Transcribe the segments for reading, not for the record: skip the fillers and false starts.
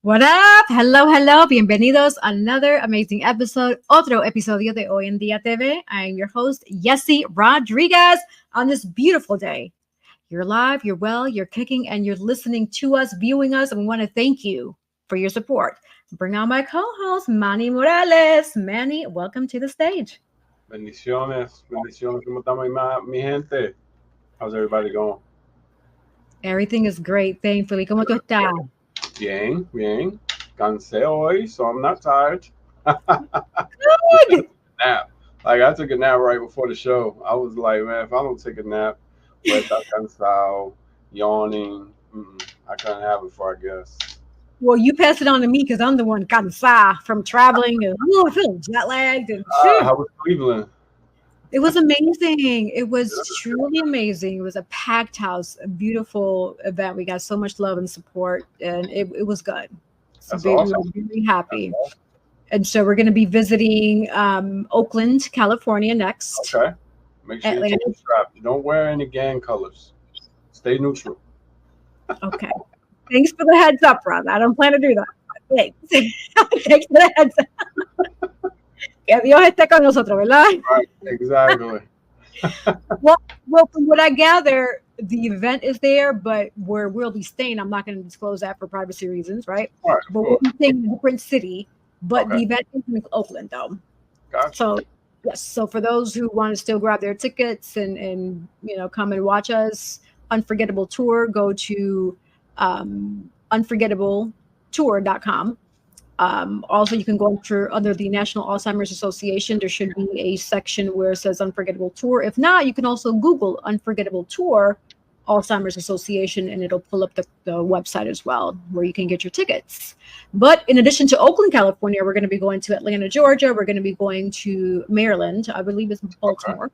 What up? Hello, hello. Bienvenidos a another amazing episode, otro episodio de Hoy en Día TV. I am your host, Yessie Rodriguez, on this beautiful day. You're live, you're well, you're kicking, and you're listening to us, viewing us, and we want to thank you for your support. Bring on my co-host, Manny Morales. Manny, welcome to the stage. Bendiciones, bendiciones. ¿Cómo estamos, mi gente? How's everybody going? Everything is great, thankfully. ¿Cómo tú estás? Bien, bien. Cansé hoy, so I'm not tired. Good. Nap. Like, I took a nap right before the show. I was like, man, if I don't take a nap, voy a estar cansado, yawning. I couldn't have it for, I guess. Well, you pass it on to me because I'm the one cansada from traveling and I feel jet lagged and How was Cleveland? It was amazing. It was truly amazing. It was a packed house, a beautiful event. We got so much love and support, and it was good. So That's awesome. We were really happy. Awesome. And so we're going to be visiting Oakland, California next. Okay. Make sure you take a strap. Don't wear any gang colors. Stay neutral. Okay. Thanks for the heads up, brother. I don't plan to do that. Thanks. Thanks for the heads up. Que Dios esté con nosotros, ¿verdad? Right, exactly. well, from what I gather, the event is there, but where we'll be staying, I'm not going to disclose that for privacy reasons, right? Right, but we'll be staying in a different city, but okay. The event is in Oakland, though. Gotcha. So, yes. So for those who want to still grab their tickets and come and watch us, Unforgettable Tour, go to unforgettabletour.com. Also, you can go under the National Alzheimer's Association. There should be a section where it says Unforgettable Tour. If not, you can also Google Unforgettable Tour Alzheimer's Association, and it'll pull up the website as well, where you can get your tickets. But in addition to Oakland, California, we're going to be going to Atlanta, Georgia. We're going to be going to Maryland, I believe it's Baltimore,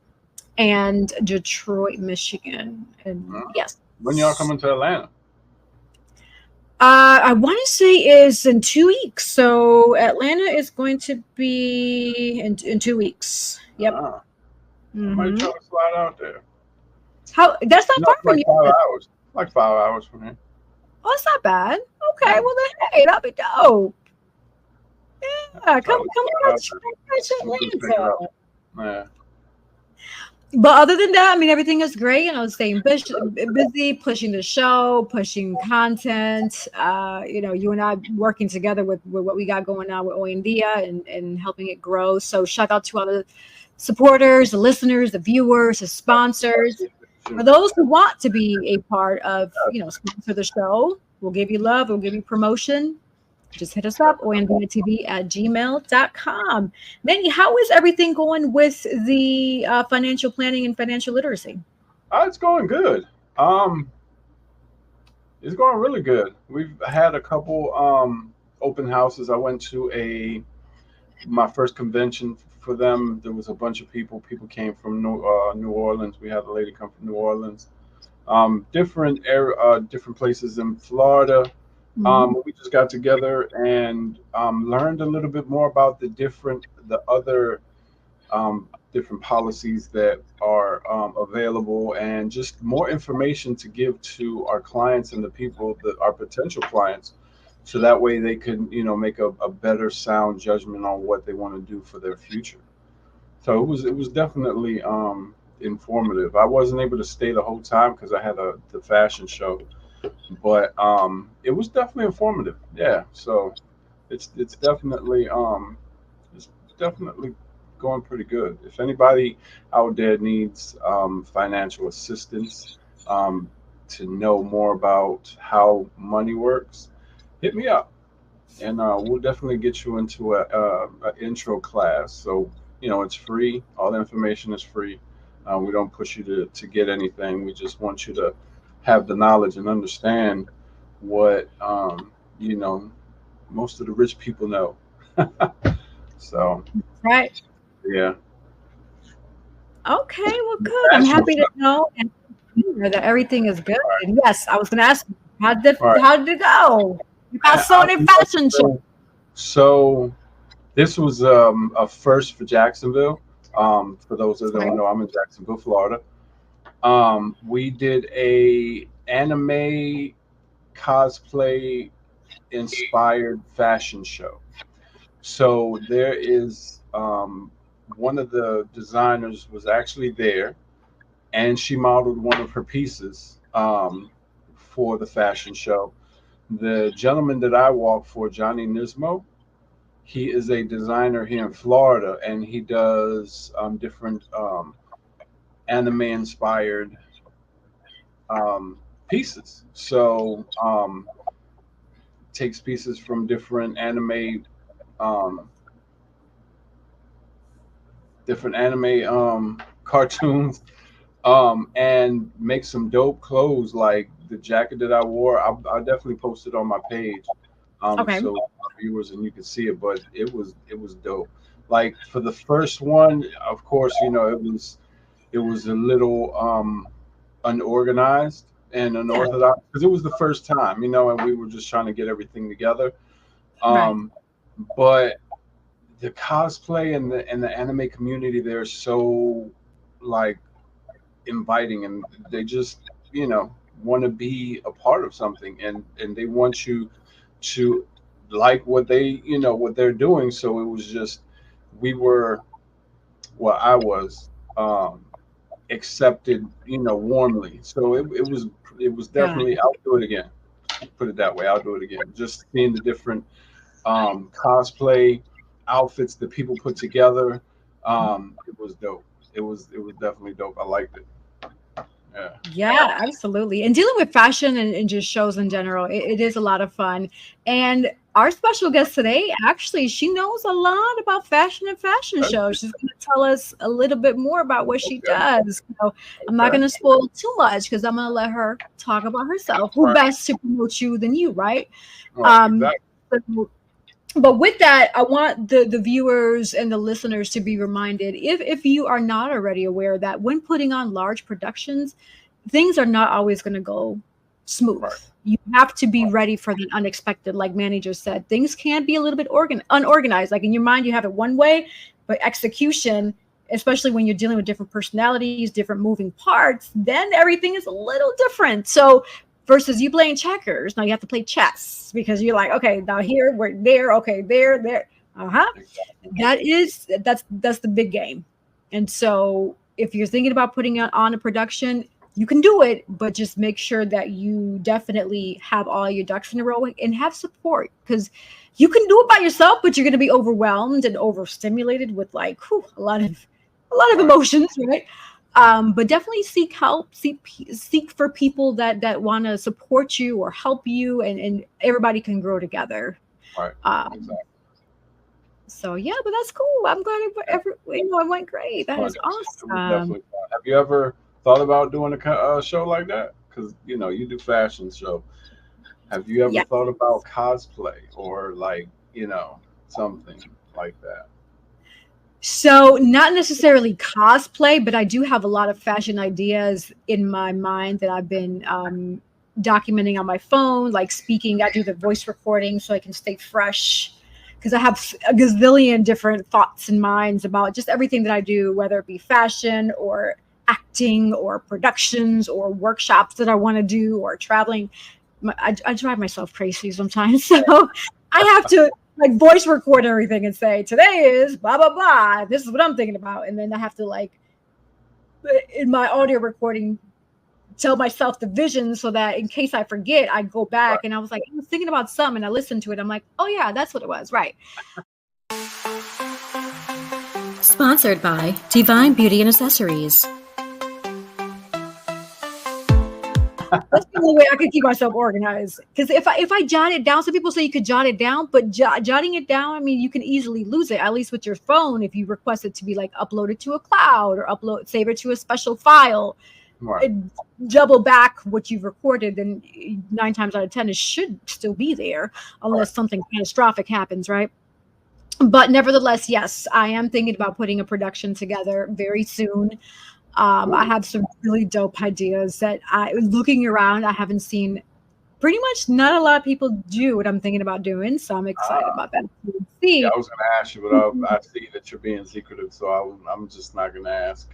and Detroit, Michigan. And yes. When y'all coming to Atlanta? I want to say is in 2 weeks. So Atlanta is going to be in 2 weeks. Yep. I might try to slide out there. That's not far from you. 5 hours. Like 5 hours from here. Oh, it's not bad. Okay, well then, hey, that'll be dope. Yeah, come to Atlanta. Yeah. But other than that, I mean, everything is great. Staying busy, pushing the show, pushing content. You and I working together with what we got going on with Hoy en Día and helping it grow. So shout out to all the supporters, the listeners, the viewers, the sponsors. For those who want to be a part of, sponsor the show, we'll give you love, we'll give you promotion. Just hit us up, hoyendiatv@gmail.com. Manny, how is everything going with the financial planning and financial literacy? It's going good. It's going really good. We've had a couple open houses. I went to my first convention for them. There was a bunch of people. People came from New Orleans. We had a lady come from New Orleans. Different places in Florida. We just got together and learned a little bit more about the other different policies that are available, and just more information to give to our clients and the people that are potential clients, so that way they can make a better sound judgment on what they want to do for their future. So it was definitely informative. I wasn't able to stay the whole time because I had the fashion show. But it was definitely informative. Yeah, so it's definitely going pretty good. If anybody out there needs financial assistance, to know more about how money works, hit me up, and we'll definitely get you into an intro class. So it's free. All the information is free. We don't push you to get anything. We just want you to have the knowledge and understand what most of the rich people know. So right. Yeah. Okay, well, good. I'm happy to know that everything is good. And yes, I was going to ask you, how did it go? You got so many fashion shows. So this was a first for Jacksonville. For those that don't know, I'm in Jacksonville, Florida. We did a anime cosplay inspired fashion show. So there is one of the designers was actually there, and she modeled one of her pieces for the fashion show. The gentleman that I walk for, Johnny Nismo, he is a designer here in Florida, and he does different anime inspired pieces. So takes pieces from different um, anime cartoons, and make some dope clothes like the jacket that I wore. I definitely posted on my page, Okay. so viewers and you can see it. But it was dope. Like for the first one, of course, it was a little unorganized and Yeah. unorthodox because it was the first time, and we were just trying to get everything together. Right. Um, but the cosplay and the anime community, they're so like inviting, and they just want to be a part of something, and they want you to like what they're doing. So it was just we were well I was accepted warmly. So it was Got definitely, I'll do it again. Put it that way, I'll do it again. Just seeing the different cosplay outfits that people put together. It was dope. It was definitely dope. I liked it. Yeah. Yeah, absolutely. And dealing with fashion and just shows in general, it is a lot of fun. And our special guest today, actually, she knows a lot about fashion and fashion shows. She's going to tell us a little bit more about what she Okay. does. So I'm not going Okay. to spoil too much because I'm going to let her talk about herself. Who Right. best to promote you than you, right? Right. Um, Exactly. so but with that, I want the viewers and the listeners to be reminded, if you are not already aware, that when putting on large productions, things are not always going to go smooth. Right. You have to be Right. ready for the unexpected. Like Manny just said, things can be a little bit unorganized. Like in your mind, you have it one way, but execution, especially when you're dealing with different personalities, different moving parts, then everything is a little different. So versus you playing checkers, now you have to play chess because you're like, okay, now here, we're there, okay, there. Uh-huh. Exactly. That's the big game. And so if you're thinking about putting on a production, you can do it, but just make sure that you definitely have all your ducks in a row and have support, because you can do it by yourself, but you're going to be overwhelmed and overstimulated with like a lot of Right. emotions, right? But definitely seek help, seek for people that want to support you or help you, and everybody can grow together. Right. Um, Exactly. so yeah, but that's cool. I'm glad it went great. That Fun. is It was awesome. definitely fun. Have you ever thought about doing a show like that? Because you do fashion show. Have you ever Yeah. thought about cosplay or like something like that? So not necessarily cosplay, but I do have a lot of fashion ideas in my mind that I've been documenting on my phone, like speaking. I do the voice recording so I can stay fresh because I have a gazillion different thoughts and minds about just everything that I do, whether it be fashion or acting or productions or workshops that I want to do or traveling. I drive myself crazy sometimes. So I have to like voice record everything and say, today is blah, blah, blah. This is what I'm thinking about. And then I have to like, in my audio recording, tell myself the vision so that in case I forget, I go back Right. and I was like, I was thinking about something and I listened to it. I'm like, oh yeah, that's what it was. Right. Sponsored by Divine Beauty and Accessories. That's the only way I could keep myself organized. Because if I jot it down, some people say you could jot it down, but jotting it down, I mean, you can easily lose it. At least with your phone, if you request it to be like uploaded to a cloud or save it to a special file, Right. double back what you've recorded, then 9 times out of 10 it should still be there, unless Right. something catastrophic happens, right? But nevertheless, yes, I am thinking about putting a production together very soon. I Cool. have some really dope ideas that looking around, I haven't seen pretty much not a lot of people do what I'm thinking about doing. So I'm excited Ah, about that. We'll yeah, see. I was gonna ask you, but I see that you're being secretive, so I'm just not gonna ask.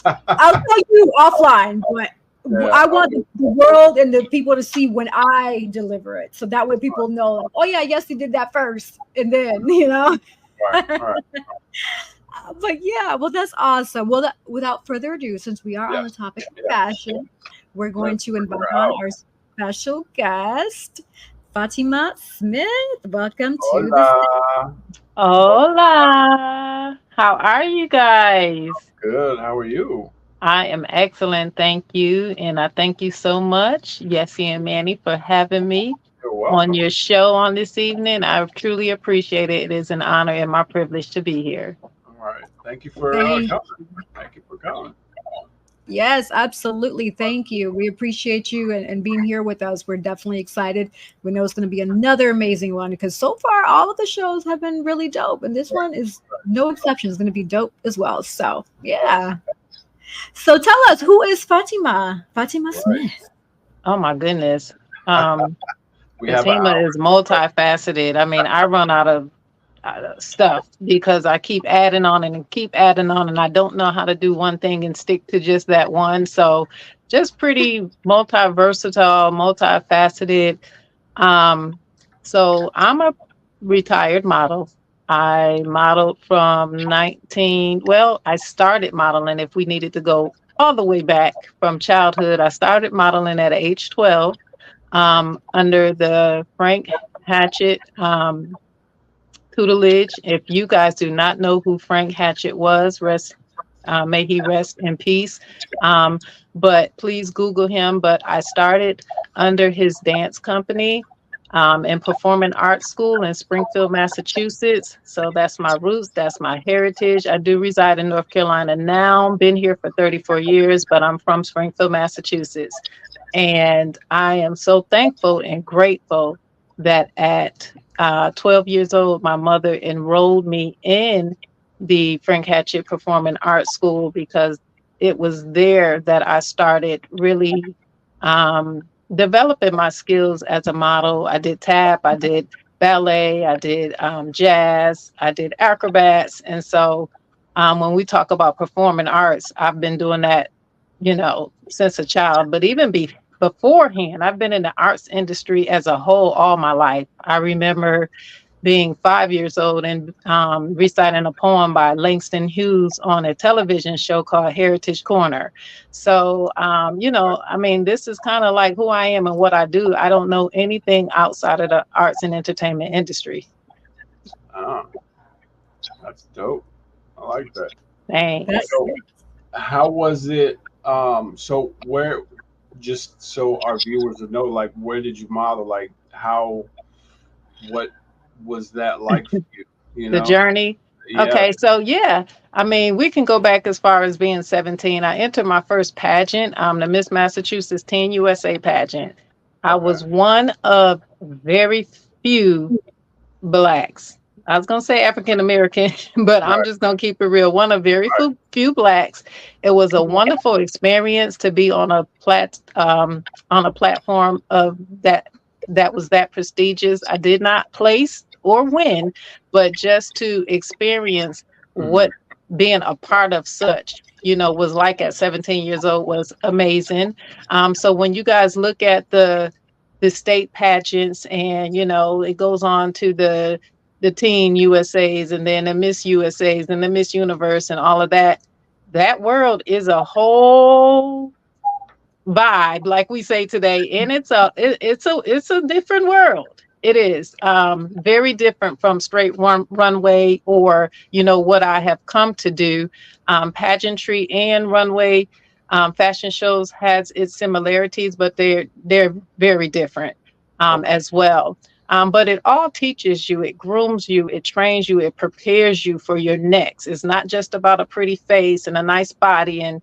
I'll tell you offline, but Yeah. I want the world and the people to see when I deliver it, so that way people know, like, oh yeah, yes, he did that first, and then Right. But yeah, well, that's awesome. Well, without further ado, since we are on the Yes. topic of Yeah. fashion, we're going Let's to invite figure on out. our special guest, Fatima Smith. Welcome to the. Hola. Hola. How are you guys? Good. How are you? I am excellent, thank you. And I thank you so much, Yessie and Manny, for having me You're on welcome. your show on this evening. I truly appreciate it. It is an honor and my privilege to be here. All right. Thank you for Thank coming. Thank you for coming. Yes, absolutely. Thank you. We appreciate you and being here with us. We're definitely excited. We know it's going to be another amazing one because so far all of the shows have been really dope, and this one is no exception. It's going to be dope as well. So yeah. So tell us, who is Fatima? Fatima Right. Smith. Oh my goodness. Um, We have an Fatima hour. is multifaceted. I mean, I run out of stuff because I keep adding on and keep adding on, and I don't know how to do one thing and stick to just that one. So just pretty multi-versatile, multifaceted. So I'm a retired model. I modeled from I started modeling, if we needed to go all the way back from childhood. I started modeling at age 12 under the Frank Hatchett tutelage. If you guys do not know who Frank Hatchett was, may he rest in peace. But please Google him. But I started under his dance company and performing arts school in Springfield, Massachusetts. So that's my roots. That's my heritage. I do reside in North Carolina now. Been here for 34 years, but I'm from Springfield, Massachusetts. And I am so thankful and grateful that at 12 years old, my mother enrolled me in the Frank Hatchett Performing Arts School because it was there that I started really developing my skills as a model. I did tap, I did ballet, I did jazz, I did acrobats. And so when we talk about performing arts, I've been doing that, since a child, but even beforehand, I've been in the arts industry as a whole all my life. I remember being 5 years old and reciting a poem by Langston Hughes on a television show called Heritage Corner. So, this is kind of like who I am and what I do. I don't know anything outside of the arts and entertainment industry. Ah, that's dope. I like that. Thanks. So, how was it? So just so our viewers would know, like, where did you model? Like, what was that like for you? The journey. Yeah. Okay, so we can go back as far as being 17. I entered my first pageant, the Miss Massachusetts Teen USA pageant. I was one of very few Blacks. I was going to say African American, but I'm just going to keep it real. One of very few Blacks. It was a wonderful experience to be on a platform of that was that prestigious. I did not place or win, but just to experience what being a part of such, was like at 17 years old was amazing. So when you guys look at the state pageants and, it goes on to the Teen USAs and then the Miss USAs and the Miss Universe and all of that, that world is a whole vibe, like we say today, and it's a different world. It is very different from straight runway or what I have come to do. Pageantry and runway fashion shows has its similarities, but they're very different as well. But it all teaches you, it grooms you, it trains you, it prepares you for your next. It's not just about a pretty face and a nice body and,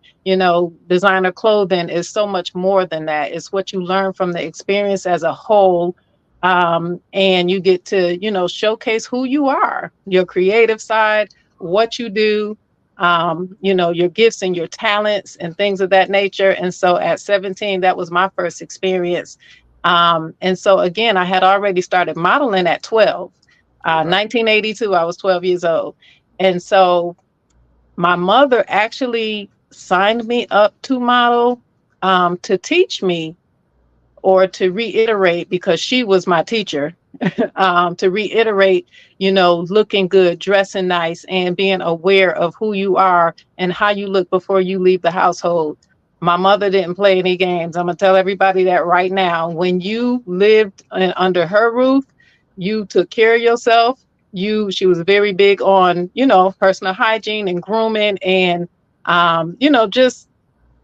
designer clothing. Is so much more than that. It's what you learn from the experience as a whole. And you get to, showcase who you are, your creative side, what you do, your gifts and your talents and things of that nature. And so at 17, that was my first experience. And so again, I had already started modeling at 12. 1982, I was 12 years old. And so my mother actually signed me up to model to teach me, or to reiterate, because she was my teacher, to reiterate, looking good, dressing nice, and being aware of who you are and how you look before you leave the household. My mother didn't play any games. I'm going to tell everybody that right now. When you lived under her roof, you took care of yourself. She was very big on, personal hygiene and grooming, and, just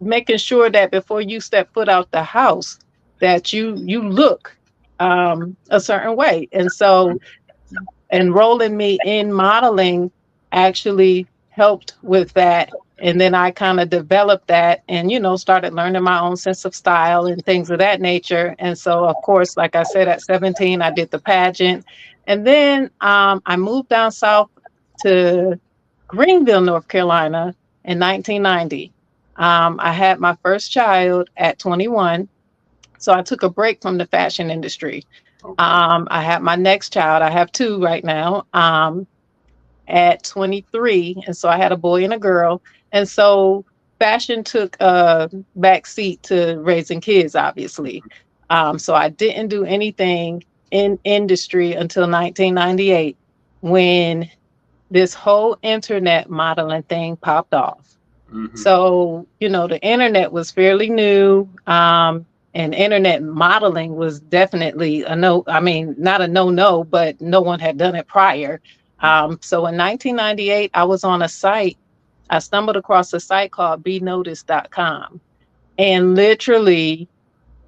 making sure that before you step foot out the house, that you look a certain way. And so enrolling me in modeling actually helped with that. And then I kind of developed that and, started learning my own sense of style and things of that nature. And so, of course, like I said, at 17, I did the pageant. And then I moved down south to Greenville, North Carolina in 1990. I had my first child at 21. So I took a break from the fashion industry. Okay. I had my next child. I have two right now at 23. And so I had a boy and a girl. And so fashion took a back seat to raising kids, obviously. So I didn't do anything in industry until 1998, when this whole internet modeling thing popped off. Mm-hmm. So, the internet was fairly new. And internet modeling was definitely not a no, but no one had done it prior. So in 1998, I was on a site. I stumbled across a site called BeNoticed.com. And literally,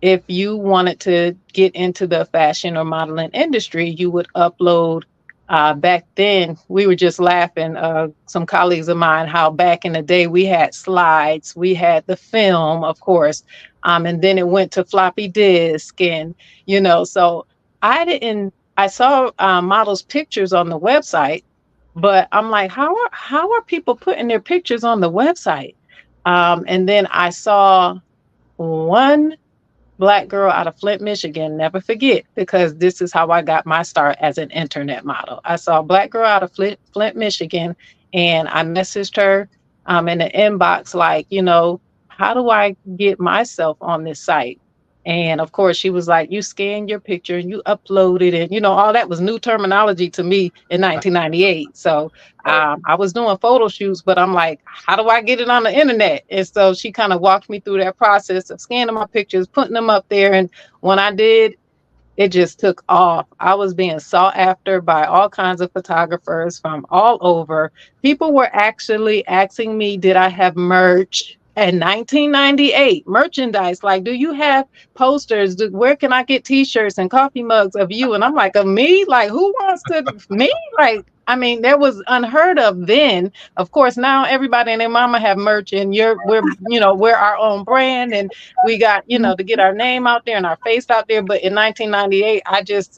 if you wanted to get into the fashion or modeling industry, you would upload. Back then, we were just laughing, some colleagues of mine, how back in the day we had slides, we had the film, of course, and then it went to floppy disk, and so I saw models' pictures on the website, but I'm like, how are people putting their pictures on the website? And then I saw one Black girl out of Flint, Michigan, never forget, because this is how I got my start as an internet model. I saw a Black girl out of Flint, Michigan, and I messaged her in the inbox, like, how do I get myself on this site? And of course, she was like, you scan your picture and you upload it. And, all that was new terminology to me in 1998. So I was doing photo shoots, but I'm like, how do I get it on the internet? And so she kind of walked me through that process of scanning my pictures, putting them up there. And when I did, it just took off. I was being sought after by all kinds of photographers from all over. People were actually asking me, did I have merch? In 1998, merchandise, like, do you have posters? Where can I get t-shirts and coffee mugs of you? And I'm like, of me? Like, who wants to, me? Like, that was unheard of then. Of course, now everybody and their mama have merch, and we're our own brand, and we got, to get our name out there and our face out there. But in 1998,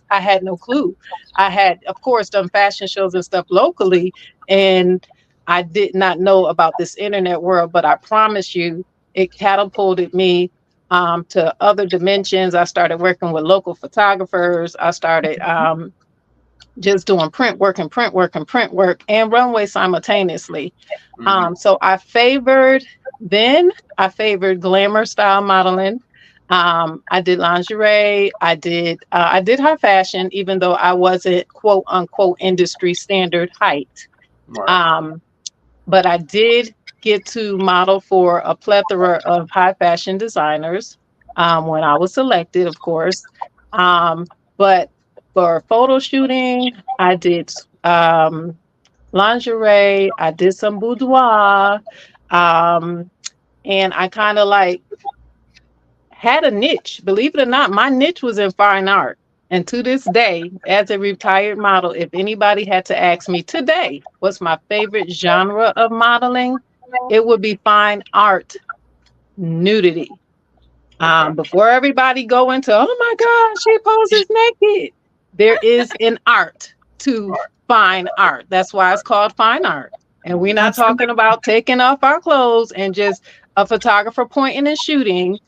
I had no clue. I had, of course, done fashion shows and stuff locally, and I did not know about this internet world, but I promise you, it catapulted me to other dimensions. I started working with local photographers. I started just doing print work and runway simultaneously. Mm-hmm. So I favored glamour style modeling. I did lingerie. I did high fashion, even though I wasn't quote unquote industry standard height. Right. But I did get to model for a plethora of high fashion designers when I was selected, of course. But for photo shooting, I did lingerie, I did some boudoir, and I kind of had a niche. Believe it or not, my niche was in fine art. And to this day, as a retired model, if anybody had to ask me today, what's my favorite genre of modeling, it would be fine art, nudity. Before everybody go into, oh my God, she poses naked. There is an art to fine art. That's why it's called fine art. And we're not talking about taking off our clothes and just a photographer pointing and shooting.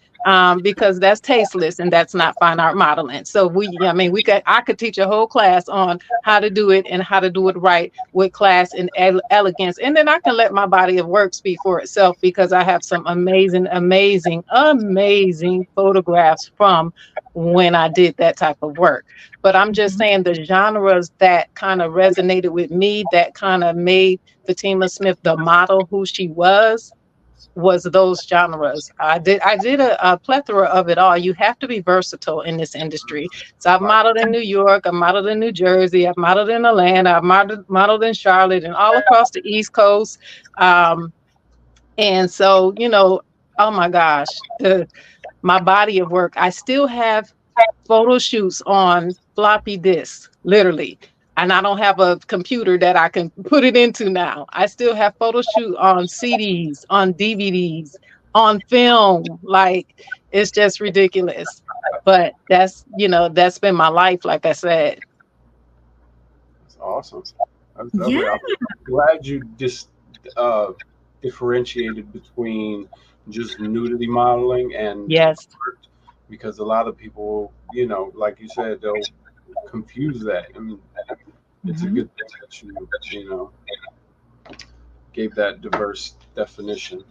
because that's tasteless and that's not fine art modeling. So I could teach a whole class on how to do it and how to do it right with class and elegance. And then I can let my body of work speak for itself, because I have some amazing photographs from when I did that type of work. But I'm just saying the genres that kind of resonated with me, that kind of made Fatima Smith the model who she was those genres. I did a plethora of it all. You have to be versatile in this industry. So I've modeled in New York, I've modeled in New Jersey, I've modeled in Atlanta, I've modeled in Charlotte, and all across the East Coast. And so, oh my gosh, my body of work, I still have photo shoots on floppy disks, literally. And I don't have a computer that I can put it into now. I still have photo shoot on CDs, on DVDs, on film. Like, it's just ridiculous. But that's been my life, like I said. That's awesome. I'm glad you just differentiated between just nudity modeling and yes, art, because a lot of people, like you said, they'll confuse that. I mean, it's a good thing that you gave that diverse definition.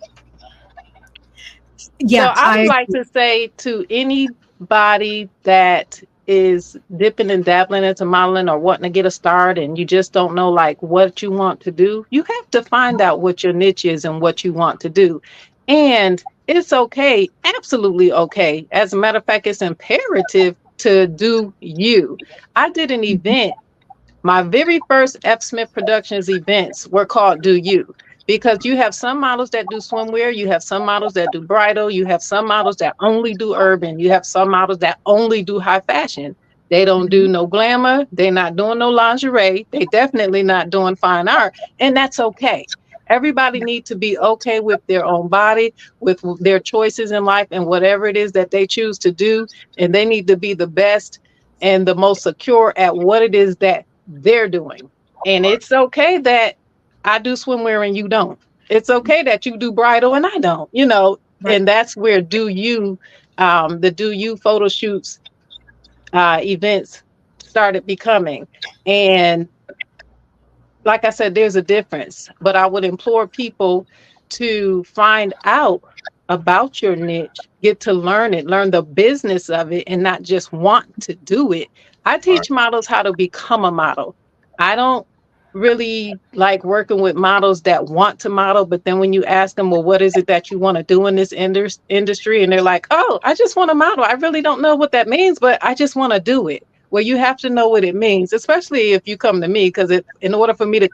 Yeah, so I would like to say to anybody that is dipping and dabbling into modeling or wanting to get a start and you just don't know like what you want to do, you have to find out what your niche is and what you want to do. And it's okay, absolutely okay. As a matter of fact, it's imperative to do you. I did an event. My very first FSmith Productions events were called Do You, because you have some models that do swimwear, you have some models that do bridal, you have some models that only do urban, you have some models that only do high fashion. They don't do no glamour, they're not doing no lingerie, they definitely not doing fine art, and that's okay. Everybody needs to be okay with their own body, with their choices in life and whatever it is that they choose to do, and they need to be the best and the most secure at what it is that they're doing. And it's okay that I do swimwear and you don't. It's okay that you do bridal and I don't, right. And that's where the Do You photo shoots events started becoming. And like I said, there's a difference, but I would implore people to find out about your niche, get to learn it, learn the business of it, and not just want to do it. I teach models how to become a model. I don't really like working with models that want to model, but then when you ask them, well, what is it that you want to do in this industry? And they're like, oh, I just want to model. I really don't know what that means, but I just want to do it. Well, you have to know what it means, especially if you come to me, because in order for me to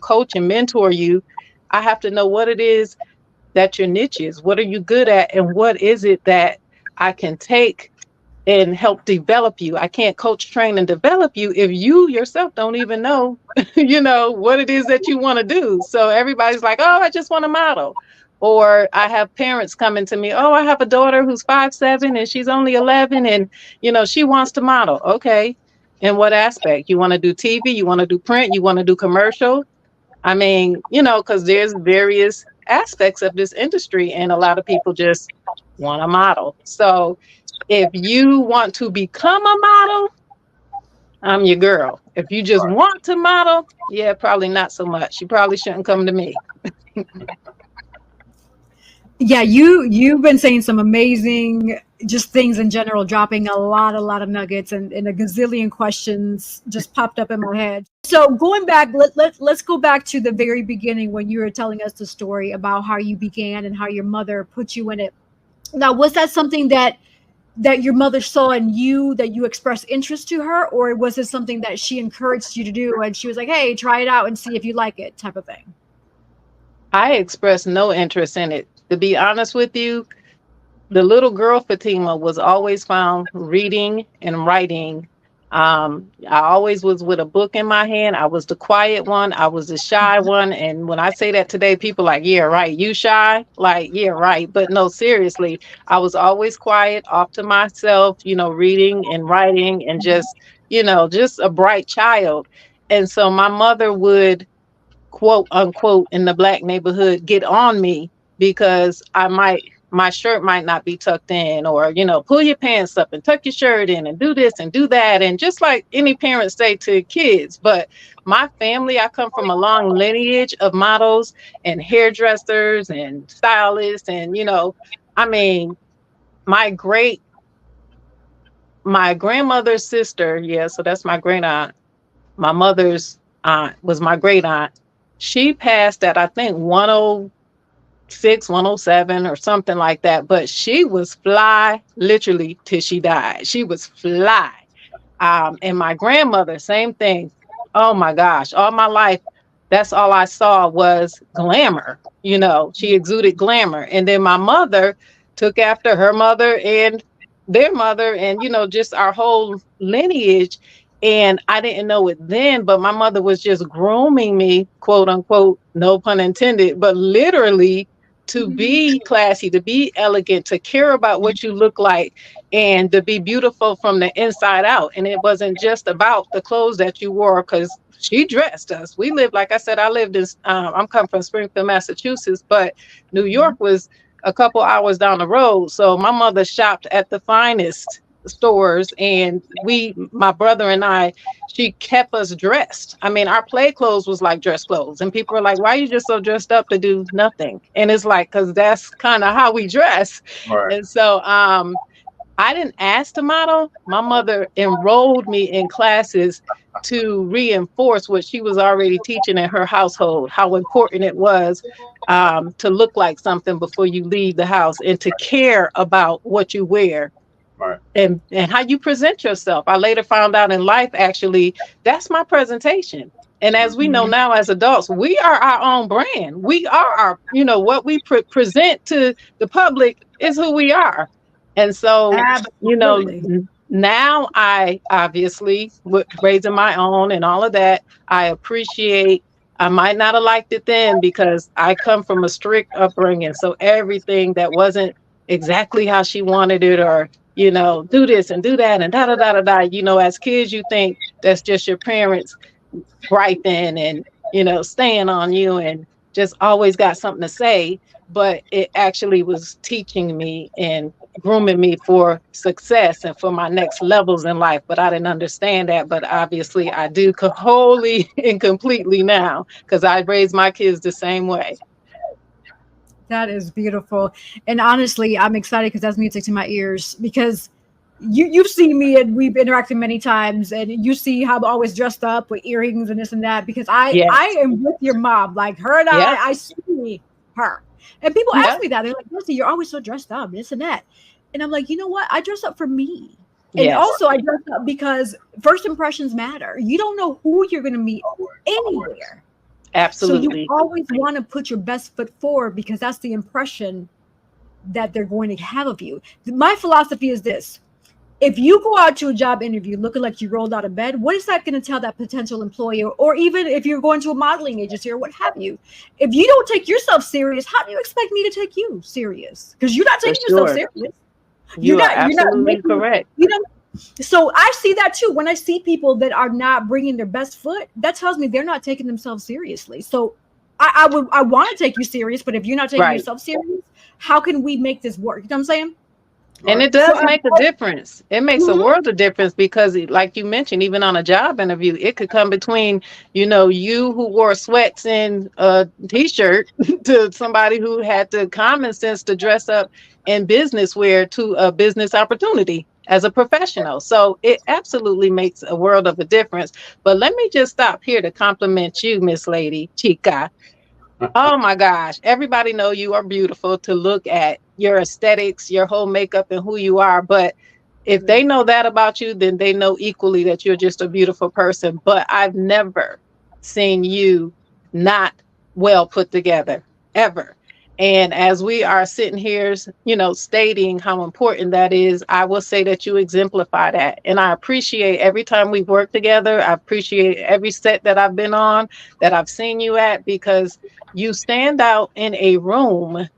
coach and mentor you, I have to know what it is that your niche is. What are you good at? And what is it that I can take and help develop you? I can't coach, train, and develop you if you yourself don't even know, what it is that you want to do. So everybody's like, oh, I just want to model. Or I have parents coming to me, oh, I have a daughter who's 5'7" and she's only 11 and, she wants to model. Okay. In what aspect? You want to do TV? You want to do print? You want to do commercial? I mean, because there's various aspects of this industry and a lot of people just want to model. So if you want to become a model, I'm your girl. If you just want to model, yeah, probably not so much. You probably shouldn't come to me. Yeah, you've been saying some amazing just things in general, dropping a lot of nuggets, and a gazillion questions just popped up in my head. So going back, let's go back to the very beginning when you were telling us the story about how you began and how your mother put you in it. Now, was that something that your mother saw in you, that you expressed interest to her, or was it something that she encouraged you to do and she was like, hey, try it out and see if you like it, type of thing? I expressed no interest in it. To be honest with you, the little girl Fatima was always found reading and writing. I always was with a book in my hand. I was the quiet one. I was the shy one. And when I say that today, people are like, yeah, right. You shy? Like, yeah, right. But no, seriously, I was always quiet, off to myself, reading and writing and just a bright child. And so my mother would, quote unquote, in the Black neighborhood, get on me because I might my shirt might not be tucked in, or, pull your pants up and tuck your shirt in and do this and do that. And just like any parents say to kids, but my family, I come from a long lineage of models and hairdressers and stylists. And, I mean, my grandmother's sister, so that's my great aunt. My mother's aunt was my great aunt. She passed at, I think, 106, 107 or something like that. But she was fly literally till she died. She was fly. And my grandmother, same thing. Oh my gosh, all my life, that's all I saw was glamour. She exuded glamour. And then my mother took after her mother and their mother, and just our whole lineage. And I didn't know it then, but my mother was just grooming me, quote unquote, no pun intended, but literally to be classy, to be elegant, to care about what you look like, and to be beautiful from the inside out. And it wasn't just about the clothes that you wore, because she dressed us. We lived, like I said, I'm coming from Springfield, Massachusetts, but New York was a couple hours down the road. So my mother shopped at the finest stores, and my brother and I, she kept us dressed. I mean, our play clothes was like dress clothes, and people were like, why are you just so dressed up to do nothing? And it's like, because that's kind of how we dress. Right. And so I didn't ask to model. My mother enrolled me in classes to reinforce what she was already teaching in her household, how important it was to look like something before you leave the house, and to care about what you wear. Right. And how you present yourself. I later found out in life, actually, that's my presentation. And as we know now as adults, we are our own brand. We are our, what we present to the public is who we are. And so, now I obviously, with raising my own and all of that, I appreciate. I might not have liked it then because I come from a strict upbringing. So everything that wasn't exactly how she wanted it, or do this and do that and da da da da da. As kids, you think that's just your parents griping and staying on you and just always got something to say. But it actually was teaching me and grooming me for success and for my next levels in life. But I didn't understand that. But obviously, I do wholly and completely now, because I raised my kids the same way. That is beautiful. And honestly, I'm excited because that's music to my ears, because you've seen me and we've interacted many times, and you see how I'm always dressed up with earrings and this and that, because I am with your mom, like her and I see her. And people ask me that. They're like, Lucy, you're always so dressed up, this and that. And I'm like, you know what? I dress up for me. And also I dress up because first impressions matter. You don't know who you're going to meet anywhere. Absolutely. So you always want to put your best foot forward, because that's the impression that they're going to have of you. My philosophy is this: if you go out to a job interview looking like you rolled out of bed, what is that going to tell that potential employer? Or even if you're going to a modeling agency or what have you, if you don't take yourself serious, how do you expect me to take you serious? Because you're not taking yourself serious. You're absolutely correct. So I see that too. When I see people that are not bringing their best foot, that tells me they're not taking themselves seriously. So I want to take you serious, but if you're not taking yourself serious, how can we make this work? You know what I'm saying? And it does make a difference. It makes a world of difference, because like you mentioned, even on a job interview, it could come between, you who wore sweats and a t-shirt to somebody who had the common sense to dress up in business wear to a business opportunity as a professional. So it absolutely makes a world of a difference. But let me just stop here to compliment you, Miss Lady Chica. Oh my gosh. Everybody know you are beautiful to look at, your aesthetics, your whole makeup, and who you are. But if they know that about you, then they know equally that you're just a beautiful person. But I've never seen you not well put together, ever. And as we are sitting here, stating how important that is, I will say that you exemplify that. And I appreciate every time we've worked together. I appreciate every set that I've been on, that I've seen you at, because you stand out in a room.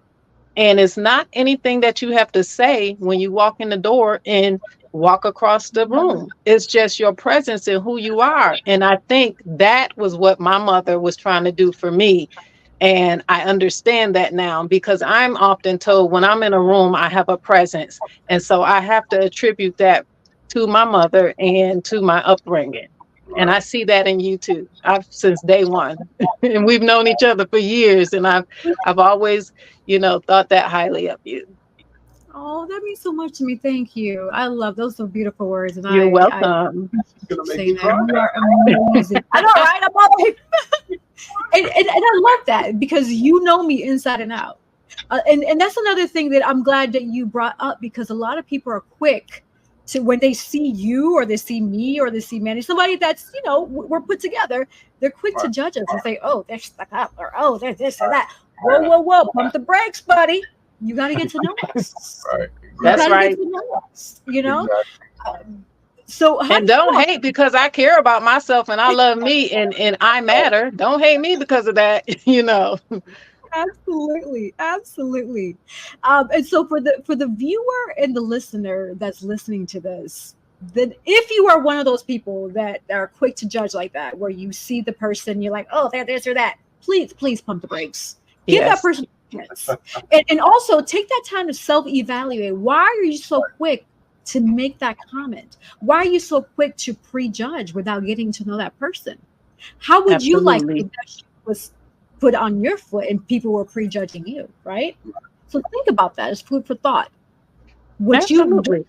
And it's not anything that you have to say when you walk in the door and walk across the room. It's just your presence and who you are. And I think that was what my mother was trying to do for me. And I understand that now, because I'm often told when I'm in a room, I have a presence. And so I have to attribute that to my mother and to my upbringing. And I see that in you too. I've since day one, and we've known each other for years. And I've always, thought that highly of you. Oh, that means so much to me. Thank you. I love those. Are beautiful words. And You're welcome. Gonna make saying you cry. that. You are amazing. I know, right? I'm all like, and I love that, because you know me inside and out. And that's another thing that I'm glad that you brought up, because a lot of people are quick to, when they see you or they see me or they see Manny, somebody that's, we're put together, they're quick to judge us and say, oh, they're stuck up, or oh, they're this or that. Whoa, pump the brakes, buddy. You got to get to know us. Right. That's right. Get to know us, Exactly. So And don't hate because I care about myself and I love me and I matter. Don't hate me because of that, Absolutely. And so for the viewer and the listener that's listening to this, then if you are one of those people that are quick to judge like that, where you see the person, you're like, oh, they're this or that, please pump the brakes. Give that person a chance. And also take that time to self-evaluate. Why are you so quick to make that comment? Why are you so quick to prejudge without getting to know that person? How would you like if that shit was put on your foot and people were prejudging you, right? So think about that as food for thought. What you do,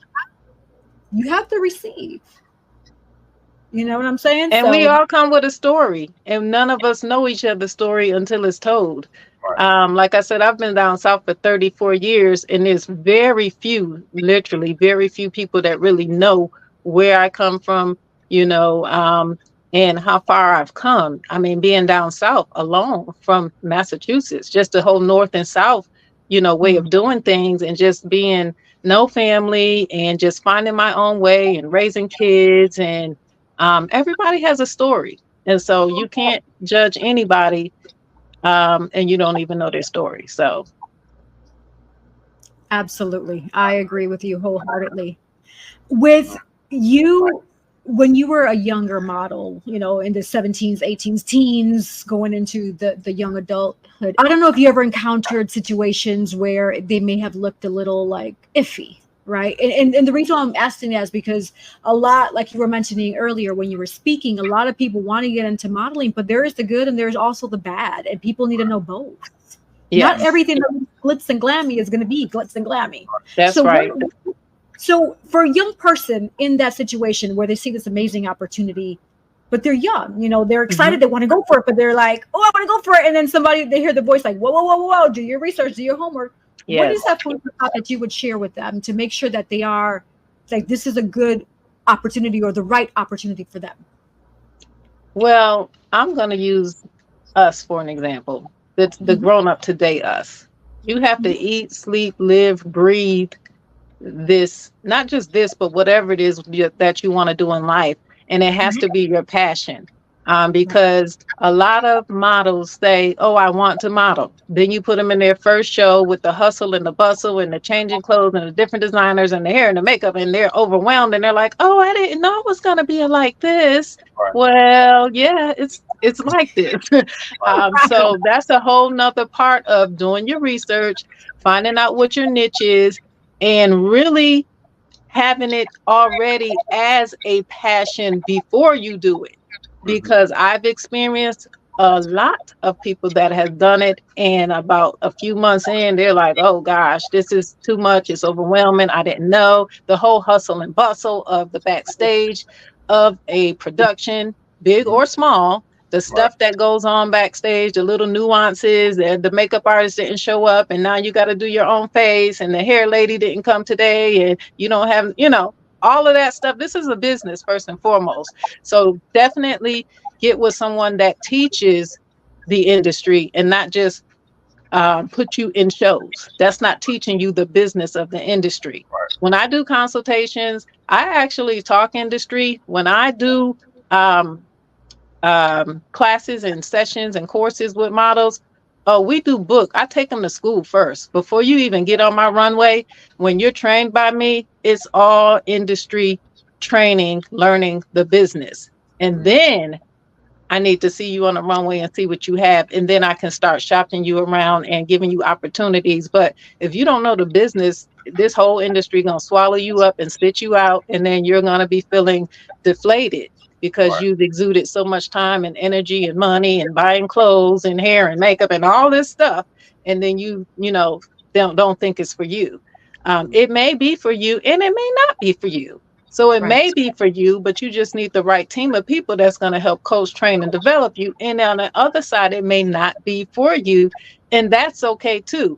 you have to receive. You know what I'm saying? And we all come with a story, and none of us know each other's story until it's told. Like I said, I've been down south for 34 years, and there's very few, literally very few people that really know where I come from, and how far I've come. I mean, being down south alone from Massachusetts, just the whole north and south, way of doing things, and just being no family and just finding my own way and raising kids. And everybody has a story. And so you can't judge anybody and you don't even know their story. So. Absolutely. I agree with you wholeheartedly. With you, when you were a younger model, in the 17s, 18s, teens, going into the young adulthood, I don't know if you ever encountered situations where they may have looked a little like iffy, right? And the reason I'm asking that is because a lot, like you were mentioning earlier when you were speaking, a lot of people want to get into modeling, but there is the good and there's also the bad, and people need to know both. Yes. Not everything that glitz and glammy is going to be glitz and glammy. That's right. So for a young person in that situation where they see this amazing opportunity, but they're young, they're excited, they want to go for it, but they're like, oh, I want to go for it. And then they hear the voice like, whoa, do your research, do your homework. Yes. What is that food for thought that you would share with them to make sure that they are like, this is a good opportunity or the right opportunity for them? Well, I'm going to use us for an example. The grown up today, us. You have to eat, sleep, live, breathe this, not just this, but whatever it is that you want to do in life. And it has to be your passion. Because a lot of models say, oh, I want to model. Then you put them in their first show with the hustle and the bustle and the changing clothes and the different designers and the hair and the makeup, and they're overwhelmed and they're like, oh, I didn't know it was going to be like this. Right. Well, yeah, it's like this. So that's a whole nother part of doing your research, finding out what your niche is, and really having it already as a passion before you do it. Because I've experienced a lot of people that have done it, and about a few months in, they're like, oh gosh, this is too much. It's overwhelming. I didn't know the whole hustle and bustle of the backstage of a production, big or small, the stuff that goes on backstage, the little nuances, and the makeup artist didn't show up, and now you got to do your own face, and the hair lady didn't come today, and you don't have, all of that stuff. This is a business first and foremost. So definitely get with someone that teaches the industry and not just put you in shows. That's not teaching you the business of the industry. Right. When I do consultations, I actually talk industry. When I do classes and sessions and courses with models, we do book. I take them to school first. Before you even get on my runway, when you're trained by me, it's all industry training, learning the business. And then I need to see you on the runway and see what you have. And then I can start shopping you around and giving you opportunities. But if you don't know the business, this whole industry going to swallow you up and spit you out. And then you're going to be feeling deflated because Right. you've exuded so much time and energy and money and buying clothes and hair and makeup and all this stuff. And then you know, don't think it's for you. It may be for you and it may not be for you. So it may be for you, but you just need the right team of people that's going to help coach, train, and develop you. And on the other side, it may not be for you. And that's okay too.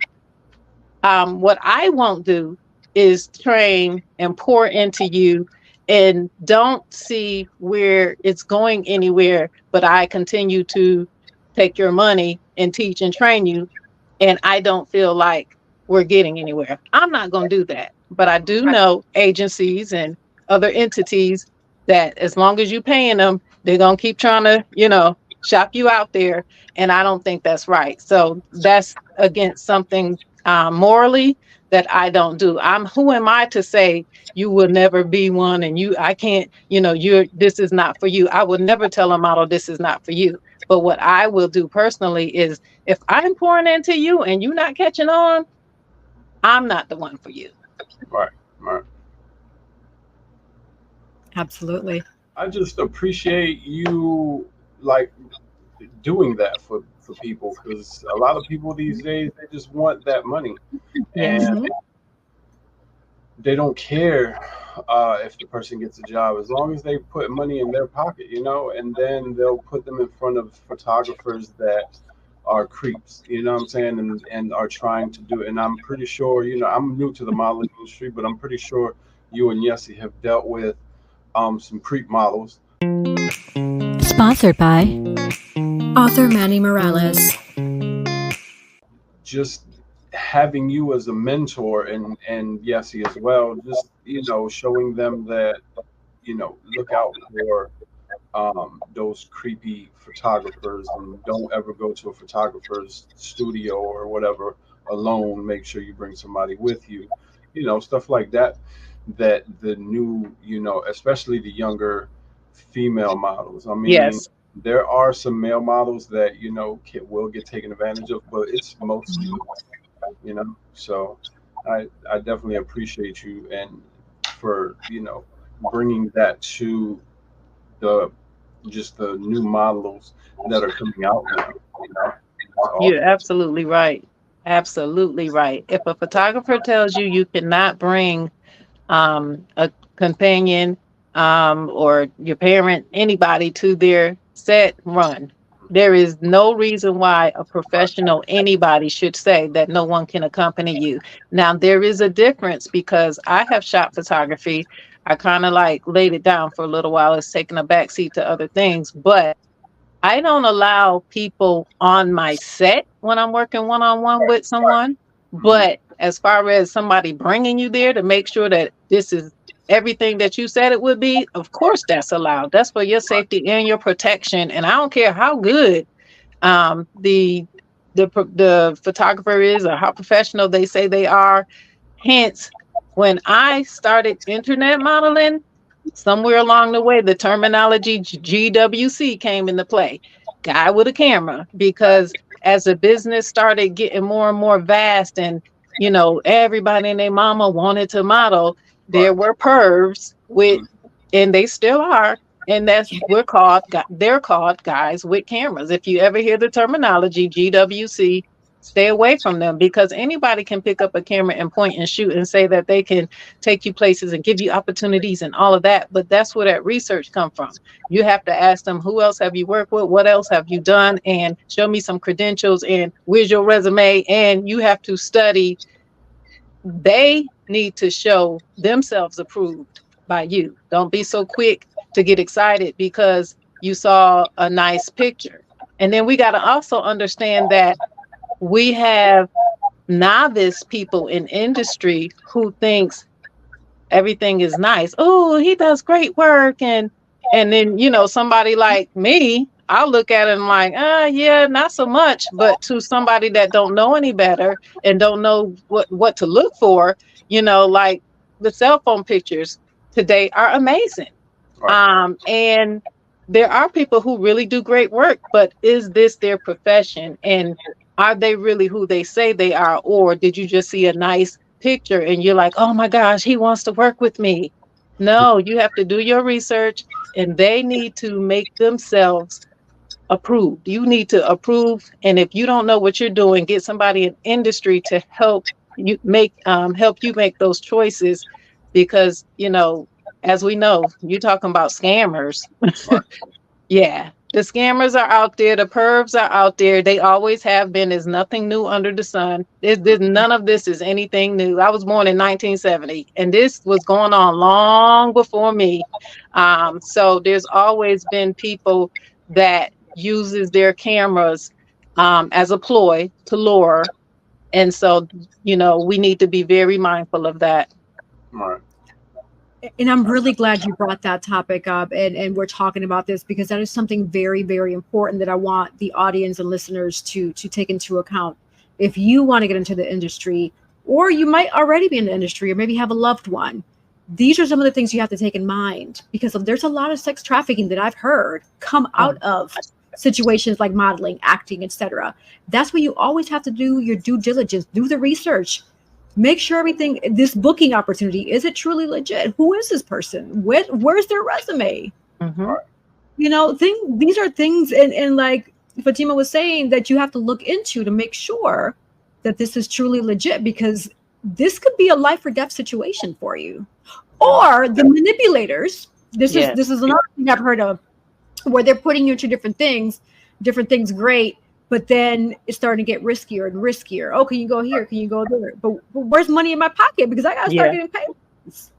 What I won't do is train and pour into you and don't see where it's going anywhere, but I continue to take your money and teach and train you. And I don't feel like we're getting anywhere. I'm not going to do that. But I do know agencies and other entities that as long as you're paying them, they're going to keep trying to, shop you out there. And I don't think that's right. So that's against something morally that I don't do. Who am I to say you will never be one and I can't, this is not for you. I would never tell a model this is not for you. But what I will do personally is if I'm pouring into you and you're not catching on, I'm not the one for you. Right. Absolutely. I just appreciate you like doing that for people, because a lot of people these days, they just want that money and they don't care if the person gets a job, as long as they put money in their pocket, and then they'll put them in front of photographers that are creeps, what I'm saying, and are trying to do it. And I'm pretty sure, I'm new to the modeling industry, but I'm pretty sure you and Yessie have dealt with some creep models. Sponsored by author Manny Morales. Just having you as a mentor and Yessie as well, just, showing them that, look out for those creepy photographers and don't ever go to a photographer's studio or whatever alone. Make sure you bring somebody with you, stuff like that, that the new, especially the younger female models. I mean, yes, there are some male models that, will get taken advantage of, but it's mostly, so I definitely appreciate you and for, bringing that to the new models that are coming out now. You're absolutely right. Absolutely right. If a photographer tells you you cannot bring a companion or your parent, anybody to their set, run. There is no reason why a professional, anybody should say that no one can accompany you. Now, there is a difference because I have shot photography. I kind of like laid it down for a little while. It's taking a backseat to other things, but I don't allow people on my set when I'm working one-on-one with someone. But as far as somebody bringing you there to make sure that this is everything that you said it would be, of course that's allowed. That's for your safety and your protection. And I don't care how good the photographer is or how professional they say they are. Hence, when I started internet modeling, somewhere along the way, the terminology GWC came into play, guy with a camera, because as the business started getting more and more vast and, everybody and their mama wanted to model, there were pervs with, and they still are, and they're called guys with cameras. If you ever hear the terminology GWC, stay away from them, because anybody can pick up a camera and point and shoot and say that they can take you places and give you opportunities and all of that. But that's where that research come from. You have to ask them, who else have you worked with? What else have you done? And show me some credentials and where's your resume? And you have to study. They need to show themselves approved by you. Don't be so quick to get excited because you saw a nice picture. And then we got to also understand that we have novice people in industry who thinks everything is nice. Oh, he does great work. And then, somebody like me, I'll look at it and like, yeah, not so much. But to somebody that don't know any better and don't know what to look for, like the cell phone pictures today are amazing. And there are people who really do great work, but is this their profession? And are they really who they say they are? Or did you just see a nice picture and you're like, oh my gosh, he wants to work with me? No, you have to do your research, and they need to make themselves approved. You need to approve. And if you don't know what you're doing, get somebody in industry to help you make those choices. Because, as we know, you're talking about scammers. Yeah, the scammers are out there. The pervs are out there. They always have been. There's nothing new under the sun. None of this is anything new. I was born in 1970, and this was going on long before me. So there's always been people that uses their cameras as a ploy to lure. And so, we need to be very mindful of that. Right. And I'm really glad you brought that topic up, and we're talking about this because that is something very, very important that I want the audience and listeners to take into account. If you want to get into the industry, or you might already be in the industry, or maybe have a loved one, these are some of the things you have to take in mind, because there's a lot of sex trafficking that I've heard come out of situations like modeling, acting, etc. That's where you always have to do your due diligence, do the research. Make sure this booking opportunity, is it truly legit? Who is this person? Where's their resume? Mm-hmm. These are things, and like Fatima was saying, that you have to look into to make sure that this is truly legit, because this could be a life or death situation for you. Or the manipulators. This is another thing I've heard of, where they're putting you into different things great. But then it's starting to get riskier and riskier. Oh, can you go here? Can you go there? But where's money in my pocket? Because I got to start getting paid.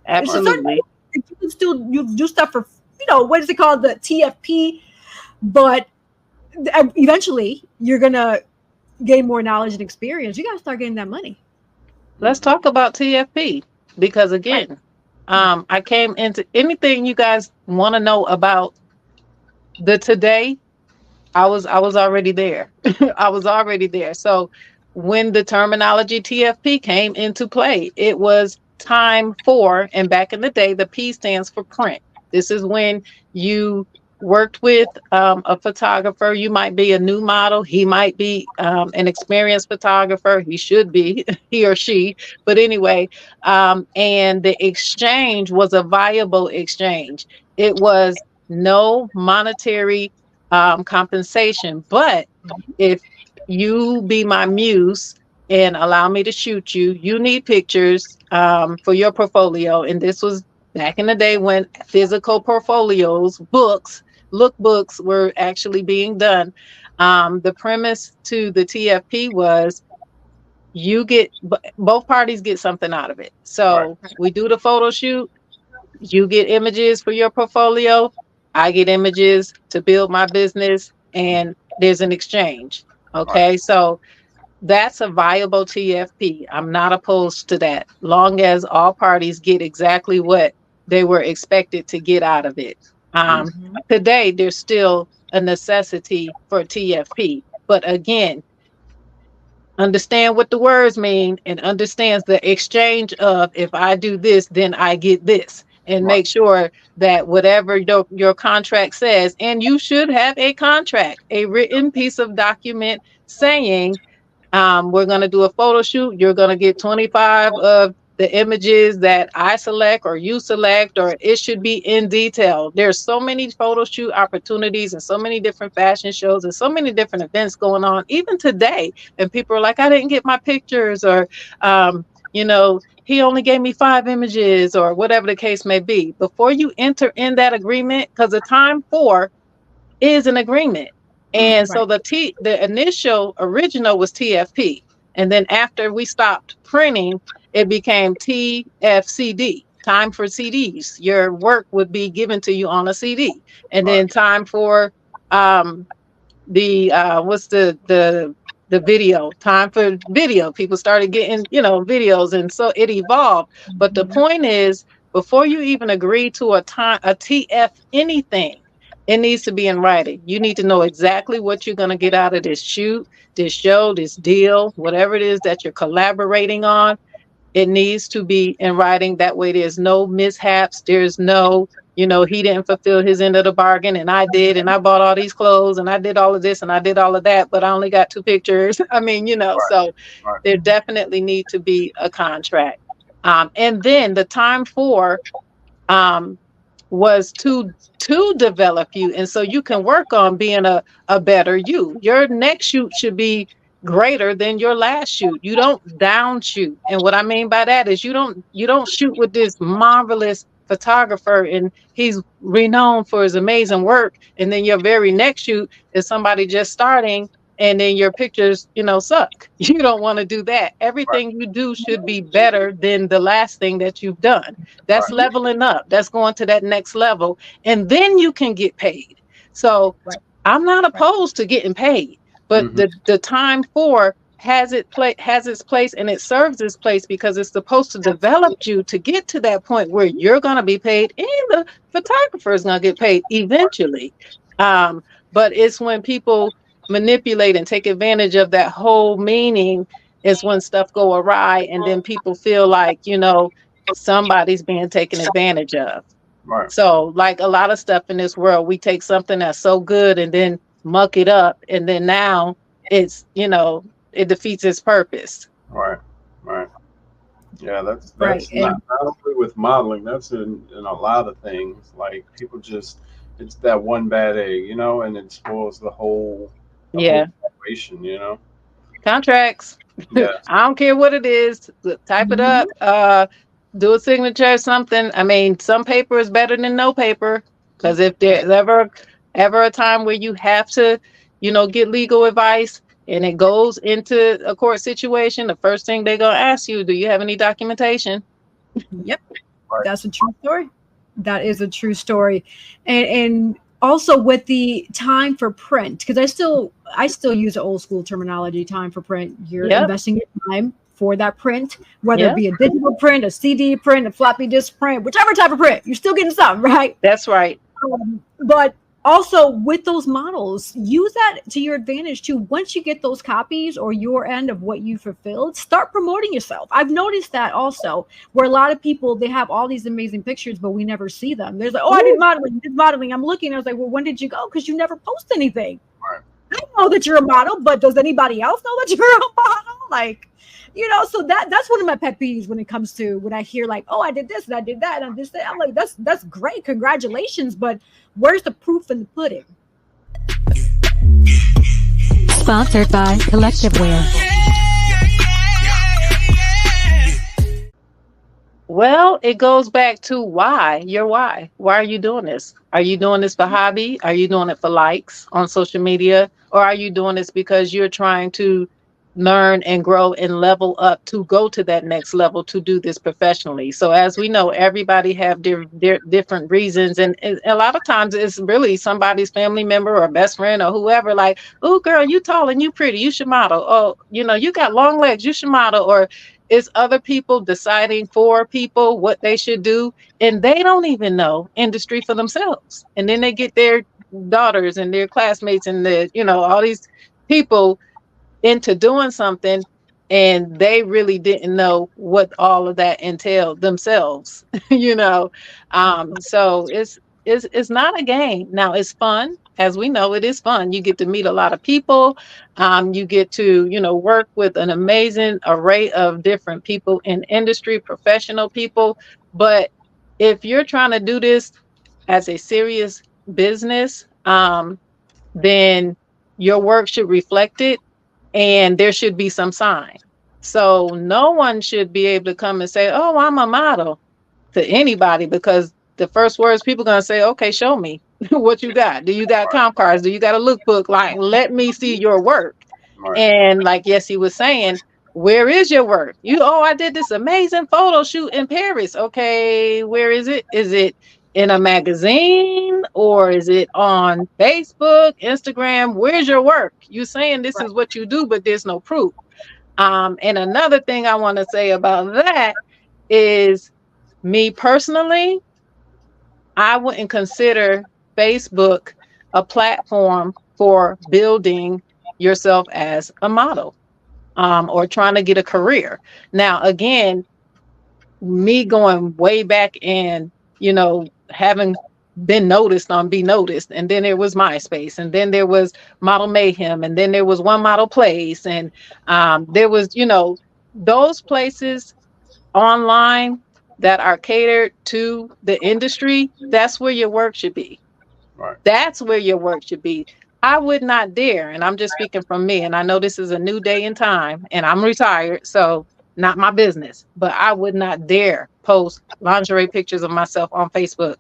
Absolutely. You can still do stuff for, what is it called? The TFP. But eventually you're going to gain more knowledge and experience. You got to start getting that money. Let's talk about TFP. Because again, I came into anything you guys want to know about the today. I was already there. I was already there. So when the terminology TFP came into play, it was time for, and back in the day, the P stands for print. This is when you worked with a photographer. You might be a new model. He might be an experienced photographer. He should be, he or she. But anyway, and the exchange was a viable exchange. It was no monetary compensation. But if you be my muse and allow me to shoot you, you need pictures for your portfolio. And this was back in the day when physical portfolios, lookbooks were actually being done. The premise to the TFP was both parties get something out of it. So we do the photo shoot, you get images for your portfolio, I get images to build my business, and there's an exchange. Okay, so that's a viable TFP. I'm not opposed to that, long as all parties get exactly what they were expected to get out of it. Today, there's still a necessity for TFP. But again, understand what the words mean and understands the exchange of, if I do this, then I get this. And make sure that whatever your contract says, and you should have a contract, a written piece of document saying, we're going to do a photo shoot. You're going to get 25 of the images that I select or you select, or it should be in detail. There's so many photo shoot opportunities and so many different fashion shows and so many different events going on, even today. And people are like, I didn't get my pictures, or, he only gave me 5 images, or whatever the case may be. Before you enter in that agreement, because the time for is an agreement. And so the initial original was TFP. And then after we stopped printing, it became TFCD, time for CDs. Your work would be given to you on a CD. And then time for the video, time for video. People started getting, videos. And so it evolved. But the point is, before you even agree to a TF anything, it needs to be in writing. You need to know exactly what you're going to get out of this shoot, this show, this deal, whatever it is that you're collaborating on. It needs to be in writing. That way there's no mishaps. There's no, he didn't fulfill his end of the bargain and I did, and I bought all these clothes and I did all of this and I did all of that, but I only got 2 pictures. I mean, so Right. there definitely need to be a contract. And then the time for was to develop you, and so you can work on being a better you. Your next shoot should be greater than your last shoot. You don't down shoot, and what I mean by that is you don't shoot with this marvelous photographer and he's renowned for his amazing work, and then your very next shoot is somebody just starting and then your pictures suck. You don't want to do that. Everything you do should be better than the last thing that you've done. That's leveling up. That's going to that next level, and then you can get paid. So I'm not opposed to getting paid, but the time for has its place, and it serves its place because it's supposed to develop you to get to that point where you're going to be paid and the photographer is going to get paid eventually. But it's when people manipulate and take advantage of that whole meaning is when stuff go awry, and then people feel like somebody's being taken advantage of. Right. So like a lot of stuff in this world, we take something that's so good and then muck it up, and then now it's it defeats its purpose. Right. Yeah, that's Right. not only with modeling, that's in a lot of things. Like people just, it's that one bad egg, and it spoils the whole situation, Contracts. Yeah. I don't care what it is. Type it up. Do a signature, something. I mean, some paper is better than no paper, because if there's ever a time where you have to, get legal advice and it goes into a court situation, the first thing they're gonna ask you, do you have any documentation? Yep. That's a true story. That is a true story. And also with the time for print, because I still use the old school terminology, time for print. You're investing your time for that print, whether it be a digital print, a CD print, a floppy disk print, whichever type of print, you're still getting something, right? That's right. But also with those models, use that to your advantage too. Once you get those copies or your end of what you fulfilled, start promoting yourself. I've noticed that also, where a lot of people, they have all these amazing pictures, but we never see them. There's like, I did modeling. I'm looking. I was like, well, when did you go? Because you never post anything. Right. I know that you're a model, but does anybody else know that you're a model? Like, so that's one of my pet peeves when it comes to when I hear like, I did this and I did that and I did that. I'm like, that's great, congratulations, but where's the proof in the pudding? Sponsored by Collective Wear. Well, it goes back to why. Why are you doing this? Are you doing this for hobby? Are you doing it for likes on social media? Or are you doing this because you're trying to learn and grow and level up to go to that next level to do this professionally? So as we know, everybody have their different reasons, and a lot of times it's really somebody's family member or best friend or whoever, like, oh girl, you tall and you pretty, you should model. Oh, you got long legs, you should model. Or it's other people deciding for people what they should do, and they don't even know industry for themselves. And then they get their daughters and their classmates and all these people into doing something, and they really didn't know what all of that entailed themselves. So it's not a game. Now it's fun. As we know, it is fun. You get to meet a lot of people. You get to, work with an amazing array of different people in industry, professional people. But if you're trying to do this as a serious business, then your work should reflect it, and there should be some sign. So no one should be able to come and say, oh, I'm a model to anybody, because the first words people are going to say, okay, show me what you got. Do you got comp cards? Do you got a lookbook? Like, let me see your work. Right. And like, yes, he was saying, where is your work? I did this amazing photo shoot in Paris. Okay, where is it? Is it in a magazine, or is it on Facebook, Instagram? Where's your work? You saying this is what you do, but there's no proof. And another thing I want to say about that is, me personally, I wouldn't consider Facebook a platform for building yourself as a model, or trying to get a career. Now, again, me going way back and, you know, having been noticed on Be Noticed, and then there was MySpace, and then there was Model Mayhem, and then there was One Model Place, and there was, you know, those places online that are catered to the industry. That's where your work should be. Right. That's where your work should be. I would not dare, and I'm just speaking from me, and I know this is a new day in time, and I'm retired, so not my business, but I would not dare post lingerie pictures of myself on Facebook,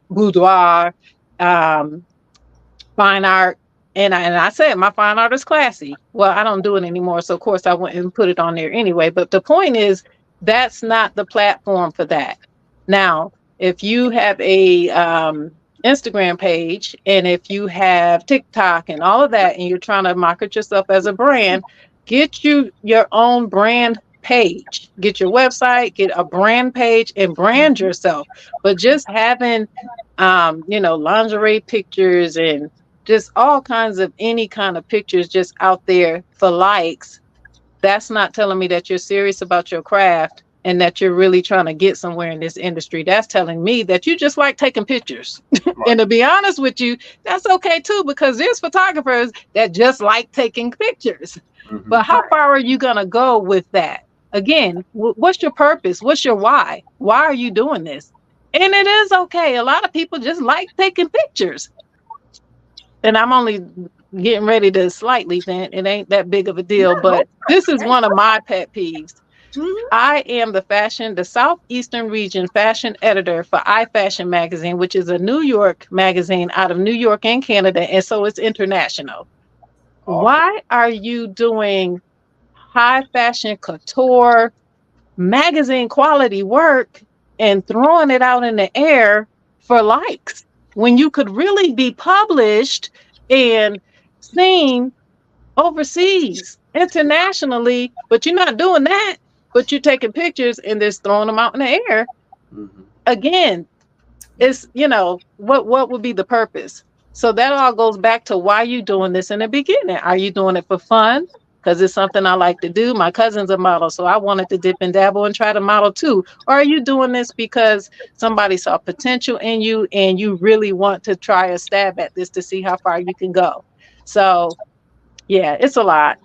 boudoir, fine art. And I said my fine art is classy. Well, I don't do it anymore, so of course I wouldn't put it on there anyway. But the point is, that's not the platform for that. Now, if you have a Instagram page, and if you have TikTok and all of that, and you're trying to market yourself as a brand, get you your own brand page. Get your website, get a brand page, and brand yourself. But just having, you know, lingerie pictures and just all kinds of any kind of pictures just out there for likes, that's not telling me that you're serious about your craft and that you're really trying to get somewhere in this industry. That's telling me that you just like taking pictures. Right. And to be honest with you, that's okay too, because there's photographers that just like taking pictures. Mm-hmm. But how far are you going to go with that? Again, what's your purpose? What's your why? Why are you doing this? And it is okay. A lot of people just like taking pictures. And I'm only getting ready to slightly vent. It ain't that big of a deal, but this is one of my pet peeves. Mm-hmm. I am the Southeastern Region fashion editor for iFashion magazine, which is a New York magazine out of New York and Canada, and so it's international. Awesome. Why are you doing high fashion couture magazine quality work and throwing it out in the air for likes when you could really be published and seen overseas, internationally? But you're not doing that. But you're taking pictures and just throwing them out in the air. Mm-hmm. Again, it's, you know, what would be the purpose? So that all goes back to why you doing this in the beginning. Are you doing it for fun? Because it's something I like to do. My cousin's a model, so I wanted to dip and dabble and try to model too. Or are you doing this because somebody saw potential in you and you really want to try a stab at this to see how far you can go? So yeah, it's a lot.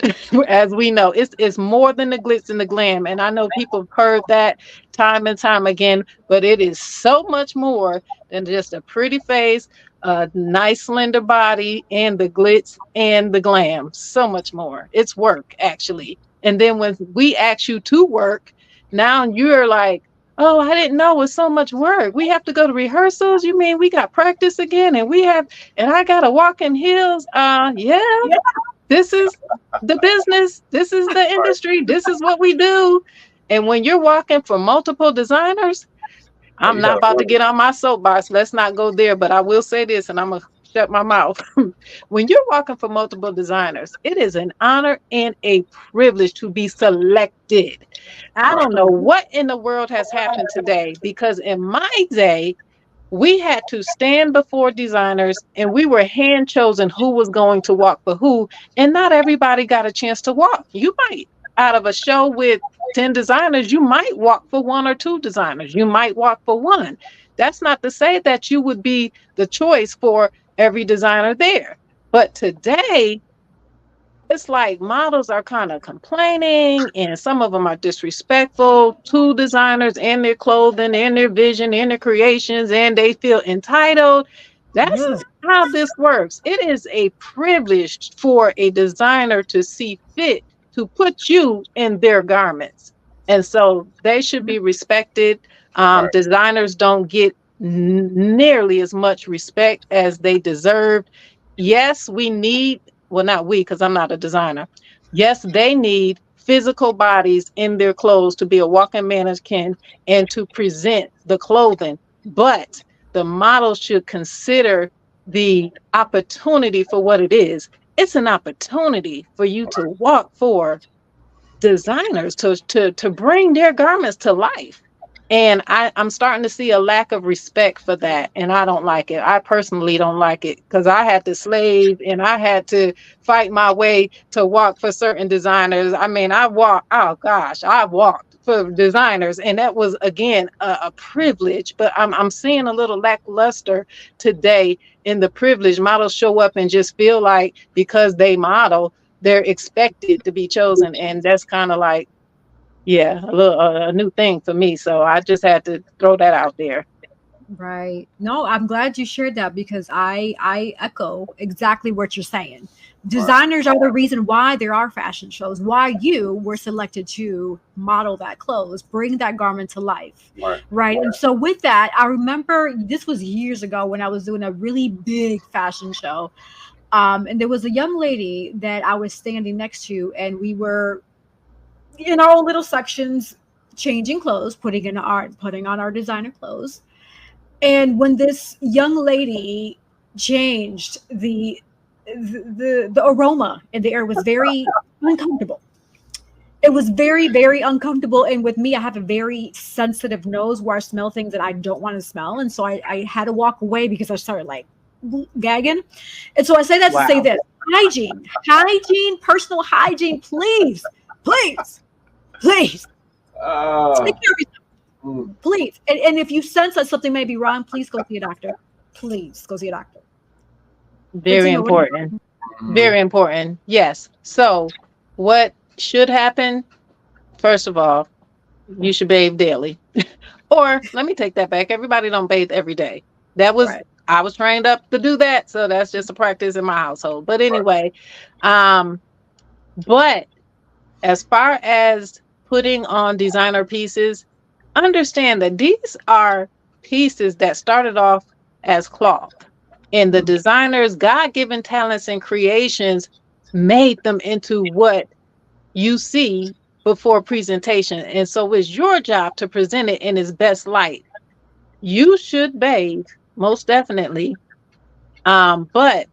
As we know, it's more than the glitz and the glam. And I know people have heard that time and time again, but it is so much more than just a pretty face, a nice slender body, and the glitz and the glam. So much more. It's work, actually. And then when we ask you to work, now you're like, oh, I didn't know it was so much work. We have to go to rehearsals. You mean we got practice again? And I got to walk in heels. Yeah. This is the business. This is the industry. This is what we do. And when you're walking for multiple designers, I'm not about to get on my soapbox. Let's not go there. But I will say this, and I'm going to shut my mouth. When you're walking for multiple designers, it is an honor and a privilege to be selected. I don't know what in the world has happened today, because in my day, we had to stand before designers and we were hand chosen who was going to walk for who. And not everybody got a chance to walk. You might, out of a show with 10 designers, you might walk for 1 or 2 designers. You might walk for 1. That's not to say that you would be the choice for every designer there. But today, it's like models are kind of complaining, and some of them are disrespectful to designers and their clothing and their vision and their creations, and they feel entitled. That's not how this works. It is a privilege for a designer to see fit to put you in their garments. And so they should be respected. Right. Designers don't get nearly as much respect as they deserve. Yes, we need, well, not we, because I'm not a designer. Yes, they need physical bodies in their clothes to be a walking mannequin and to present the clothing. But the model should consider the opportunity for what it is. It's an opportunity for you to walk for designers to bring their garments to life. And I'm starting to see a lack of respect for that. And I don't like it. I personally don't like it, because I had to slave and I had to fight my way to walk for certain designers. I mean, I walked for designers, and that was again a privilege. But I'm seeing a little lackluster today in the privilege. Models show up and just feel like because they model, they're expected to be chosen, and that's kind of like, yeah, a new thing for me. So I just had to throw that out there. Right. No, I'm glad you shared that because I echo exactly what you're saying. Designers are the reason why there are fashion shows, why you were selected to model that clothes, bring that garment to life. Right. And so with that, I remember this was years ago when I was doing a really big fashion show. And there was a young lady that I was standing next to, and we were in our own little sections, changing clothes, putting on our designer clothes. And when this young lady changed, the aroma in the air was very uncomfortable. It was very, very uncomfortable. And with me, I have a very sensitive nose where I smell things that I don't want to smell. And so I had to walk away because I started like gagging. And so I say that to say this: hygiene, personal hygiene, please. Take care of yourself. Please. And if you sense that something may be wrong, please go see a doctor. Please go see a doctor. Very important. Very important. Yes. So what should happen? First of all, you should bathe daily. Or let me take that back. Everybody don't bathe every day. That was I was trained up to do that. So that's just a practice in my household. But anyway, but as far as putting on designer pieces, understand that these are pieces that started off as cloth, and the designer's God-given talents and creations made them into what you see before presentation. And so it's your job to present it in its best light. You should bathe, most definitely, but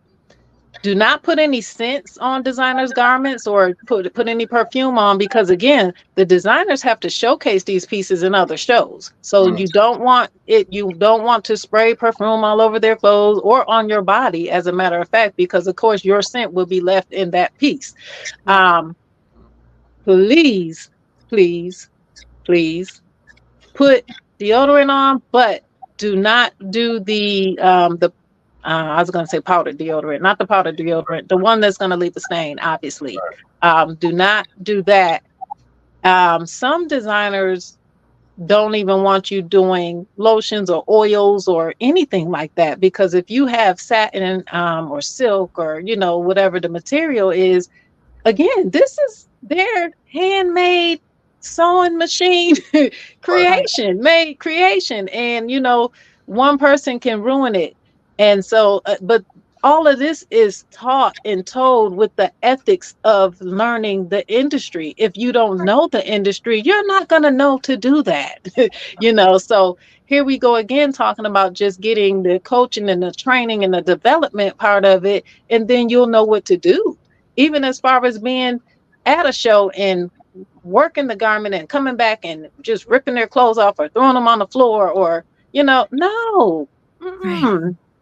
do not put any scents on designers' garments or put any perfume on, because again, the designers have to showcase these pieces in other shows. So you don't want to spray perfume all over their clothes or on your body, as a matter of fact, because of course your scent will be left in that piece. Please put deodorant on, but do not do the I was going to say powdered deodorant, not the powdered deodorant, the one that's going to leave a stain, obviously. Do not do that. Some designers don't even want you doing lotions or oils or anything like that, because if you have satin or silk or, whatever the material is, again, this is their handmade sewing machine creation. And, one person can ruin it. And so, but all of this is taught and told with the ethics of learning the industry. If you don't know the industry, you're not going to know to do that, So here we go again, talking about just getting the coaching and the training and the development part of it. And then you'll know what to do, even as far as being at a show and working the garment and coming back and just ripping their clothes off or throwing them on the floor or, no.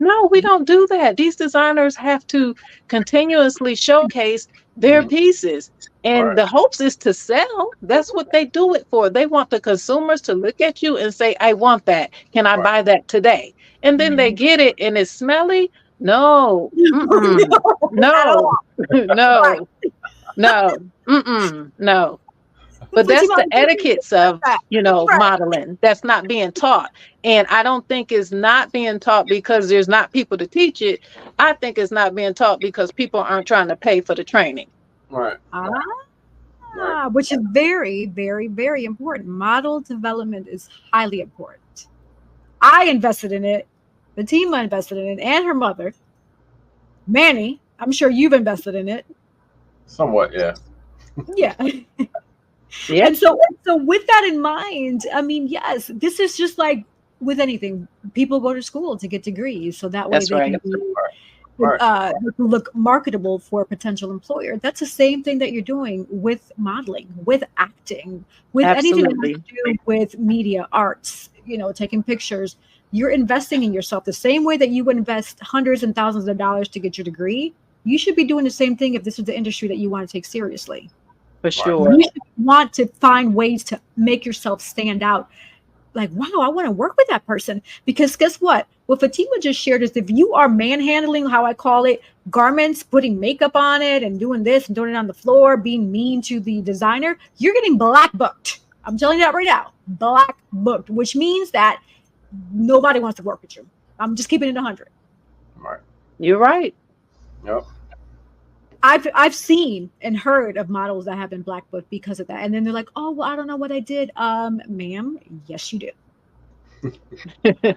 No, we don't do that. These designers have to continuously showcase their pieces. And the hopes is to sell. That's what they do it for. They want the consumers to look at you and say, I want that. Can I buy that today? And then they get it and it's smelly. No. No. No. But that's the etiquettes of, modeling. That's not being taught. And I don't think it's not being taught because there's not people to teach it. I think it's not being taught because people aren't trying to pay for the training. Right. Which is very, very, very important. Model development is highly important. I invested in it. Fatima invested in it, and her mother. Manny, I'm sure you've invested in it. Somewhat, yeah. Yeah. Yep. And so with that in mind, I mean, yes, this is just like with anything. People go to school to get degrees, so that way they can look marketable for a potential employer. That's the same thing that you're doing with modeling, with acting, with anything that has to do with media, arts, taking pictures. You're investing in yourself the same way that you would invest hundreds and thousands of dollars to get your degree. You should be doing the same thing if this is the industry that you want to take seriously. For sure. You should want to find ways to make yourself stand out. Like, wow, I want to work with that person. Because guess what? What Fatima just shared is if you are manhandling, how I call it, garments, putting makeup on it and doing this and doing it on the floor, being mean to the designer, you're getting black booked. I'm telling you that right now. Black booked, which means that nobody wants to work with you. I'm just keeping it 100. Right. You're right. Yep. I've seen and heard of models that have been black booked because of that. And then they're like, oh, well, I don't know what I did. Ma'am, yes, you do.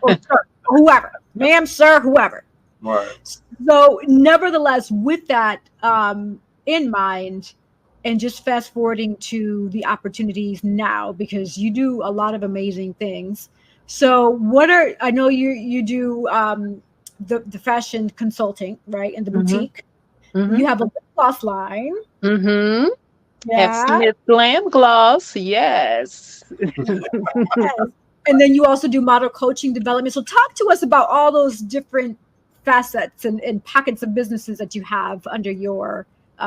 Or sir, whoever. Ma'am, sir, whoever. Right. So nevertheless, with that in mind, and just fast forwarding to the opportunities now, because you do a lot of amazing things. So I know you do the fashion consulting, right? In the boutique. Mm-hmm. You have a lip gloss line. Mm-hmm. Yeah. FSmith Glam Gloss. Yes. Yes. And then you also do model coaching development. So talk to us about all those different facets and pockets of businesses that you have under your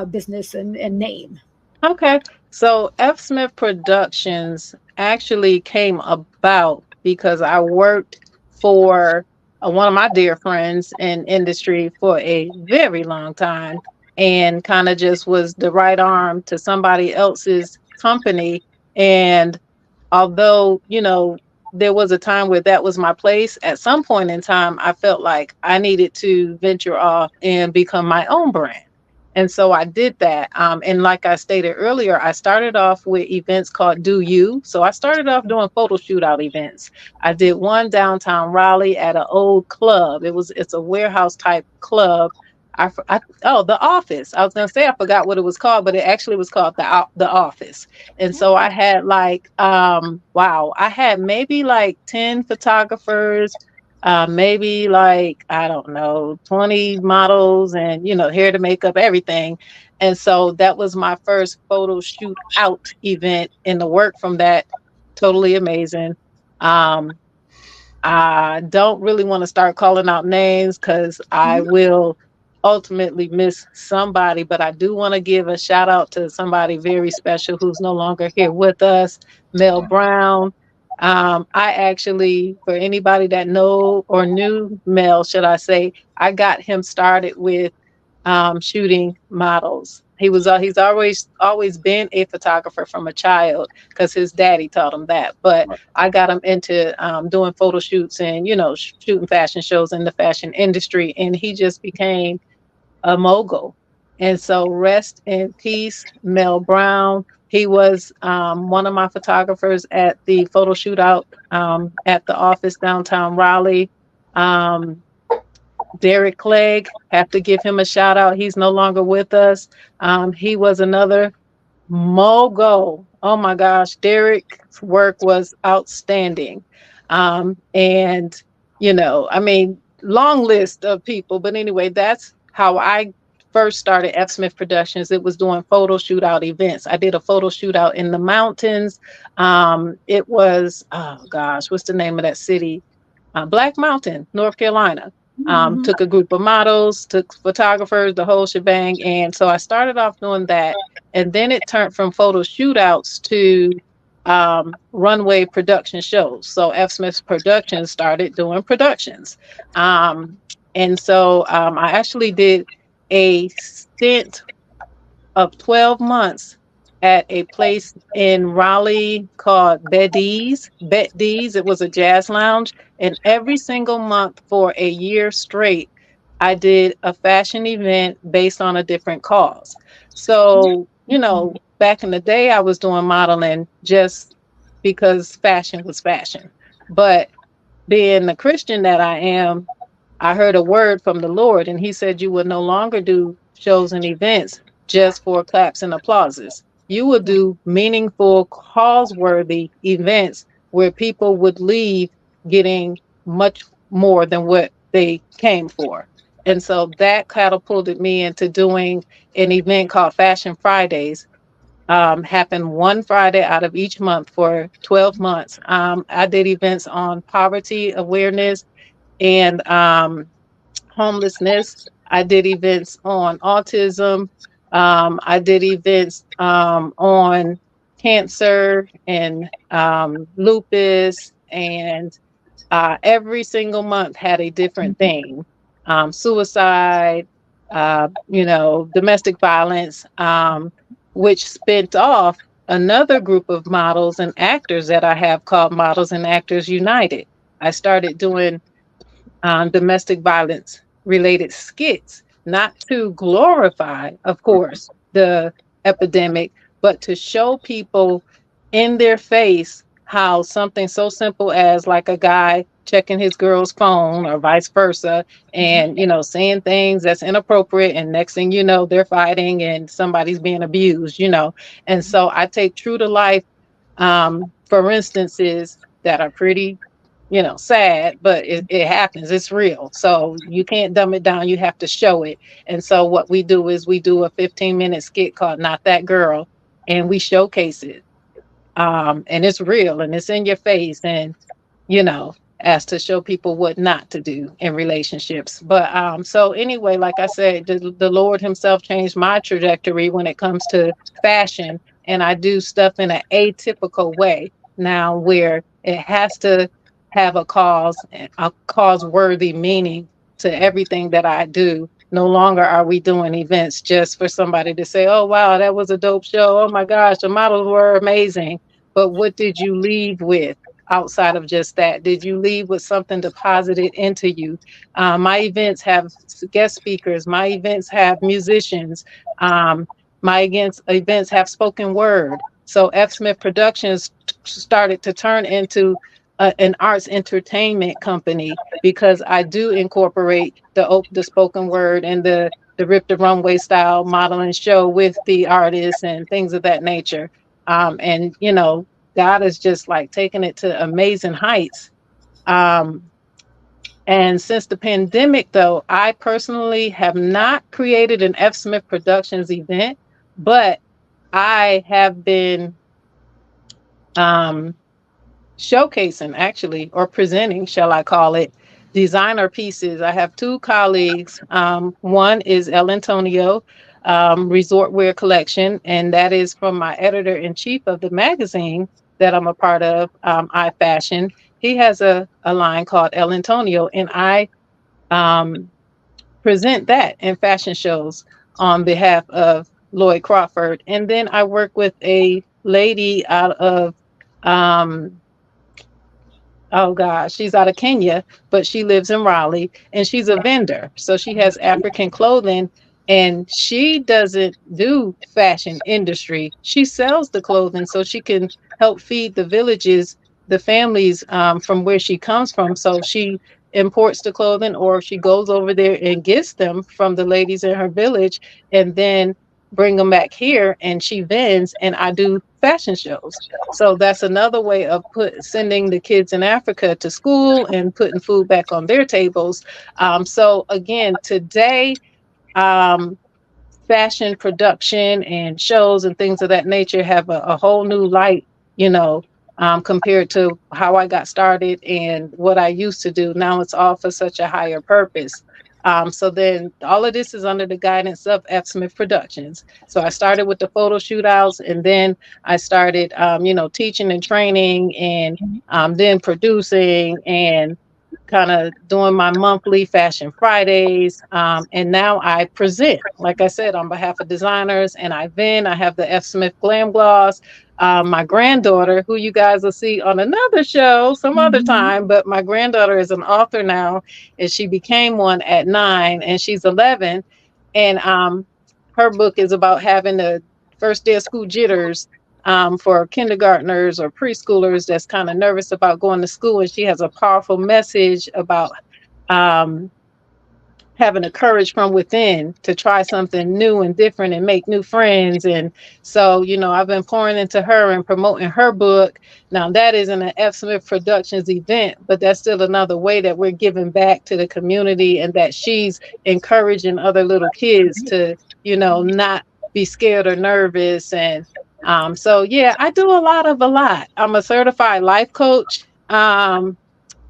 business and name. Okay. So FSmith Productions actually came about because I worked for one of my dear friends in industry for a very long time, and kind of just was the right arm to somebody else's company. And although, there was a time where that was my place, at some point in time, I felt like I needed to venture off and become my own brand. And so I did that. And like I stated earlier, I started off with events called Do You. So I started off doing photo shootout events. I did one downtown Raleigh at an old club. It's a warehouse type club. The Office. I was gonna say I forgot what it was called, but it actually was called the Office. And so I had I had maybe like 10 photographers, maybe like, I don't know, 20 models and, hair to makeup, everything. And so that was my first photo shoot out event, and the work from that, totally amazing. I don't really want to start calling out names because I will ultimately miss somebody, but I do want to give a shout out to somebody very special who's no longer here with us, Mel Brown. I actually, for anybody that know or knew Mel, should I say, I got him started with shooting models. He's always been a photographer from a child because his daddy taught him that. But I got him into doing photo shoots and, shooting fashion shows in the fashion industry. And he just became a mogul. And so rest in peace, Mel Brown. He was one of my photographers at the photo shootout at the Office downtown Raleigh. Derek Clegg, have to give him a shout out. He's no longer with us. He was another mogul. Oh my gosh, Derek's work was outstanding. And, long list of people. But anyway, that's how I first started FSmith Productions. It was doing photo shootout events. I did a photo shootout in the mountains. It was, oh gosh, what's the name of that city? Black Mountain, North Carolina. Took a group of models, took photographers, the whole shebang. And so I started off doing that. And then it turned from photo shootouts to runway production shows. So FSmith Productions started doing productions. And so I actually did a stint of 12 months at a place in Raleigh called Betty's. It was a jazz lounge. And every single month for a year straight, I did a fashion event based on a different cause. So, back in the day, I was doing modeling just because fashion was fashion. But being the Christian that I am, I heard a word from the Lord, and he said, you will no longer do shows and events just for claps and applauses. You will do meaningful, cause-worthy events where people would leave getting much more than what they came for. And so that catapulted me into doing an event called Fashion Fridays. Happened one Friday out of each month for 12 months. I did events on poverty awareness and homelessness. I did events on autism, I did events on cancer and lupus, and every single month had a different theme. Suicide, domestic violence, which spent off another group of models and actors that I have called Models and Actors United. I started doing domestic violence related skits, not to glorify, of course, the epidemic, but to show people in their face how something so simple as like a guy checking his girl's phone or vice versa, and saying things that's inappropriate, and next thing you know they're fighting and somebody's being abused, and so I take true to life for instances that are pretty sad, but it happens. It's real. So you can't dumb it down. You have to show it. And so what we do is we do a 15-minute skit called Not That Girl, and we showcase it. And it's real and it's in your face, and, as to show people what not to do in relationships. But so anyway, like I said, the Lord himself changed my trajectory when it comes to fashion. And I do stuff in an atypical way now, where it has to have a cause-worthy meaning to everything that I do. No longer are we doing events just for somebody to say, oh, wow, that was a dope show. Oh, my gosh, the models were amazing. But what did you leave with outside of just that? Did you leave with something deposited into you? My events have guest speakers. My events have musicians. My events have spoken word. So FSmith Productions started to turn into an arts entertainment company, because I do incorporate the spoken word and the Rip the Runway style modeling show with the artists and things of that nature. And God is just like taking it to amazing heights. And since the pandemic, though, I personally have not created an FSmith Productions event, but I have been showcasing, actually, or presenting, shall I call it, designer pieces. I have two colleagues. One is El Antonio Resort Wear Collection, and that is from my editor-in-chief of the magazine that I'm a part of, iFashion. He has a line called El Antonio, and I present that in fashion shows on behalf of Lloyd Crawford. And then I work with a lady out of she's out of Kenya, but she lives in Raleigh, and she's a vendor. So she has African clothing, and she doesn't do fashion industry. She sells the clothing so she can help feed the villages, the families from where she comes from. So she imports the clothing, or she goes over there and gets them from the ladies in her village, and then bring them back here, and she vends, and I do fashion shows. So that's another way of sending the kids in Africa to school and putting food back on their tables. So again, today, fashion production and shows and things of that nature have a whole new light, compared to how I got started and what I used to do. Now it's all for such a higher purpose. So then all of this is under the guidance of FSmith Productions. So I started with the photo shootouts, and then I started, teaching and training, and then producing and kind of doing my monthly Fashion Fridays. And now I present, like I said, on behalf of designers, and I have the FSmith Glam Gloss. My granddaughter, who you guys will see on another show some other time, but my granddaughter is an author now, and she became one at 9, and she's 11. And her book is about having the first day of school jitters for kindergartners or preschoolers that's kind of nervous about going to school. And she has a powerful message about having the courage from within to try something new and different and make new friends. And so, I've been pouring into her and promoting her book. Now, that isn't an FSmith Productions event, but that's still another way that we're giving back to the community, and that she's encouraging other little kids to, not be scared or nervous. And so, yeah, I do a lot. I'm a certified life coach.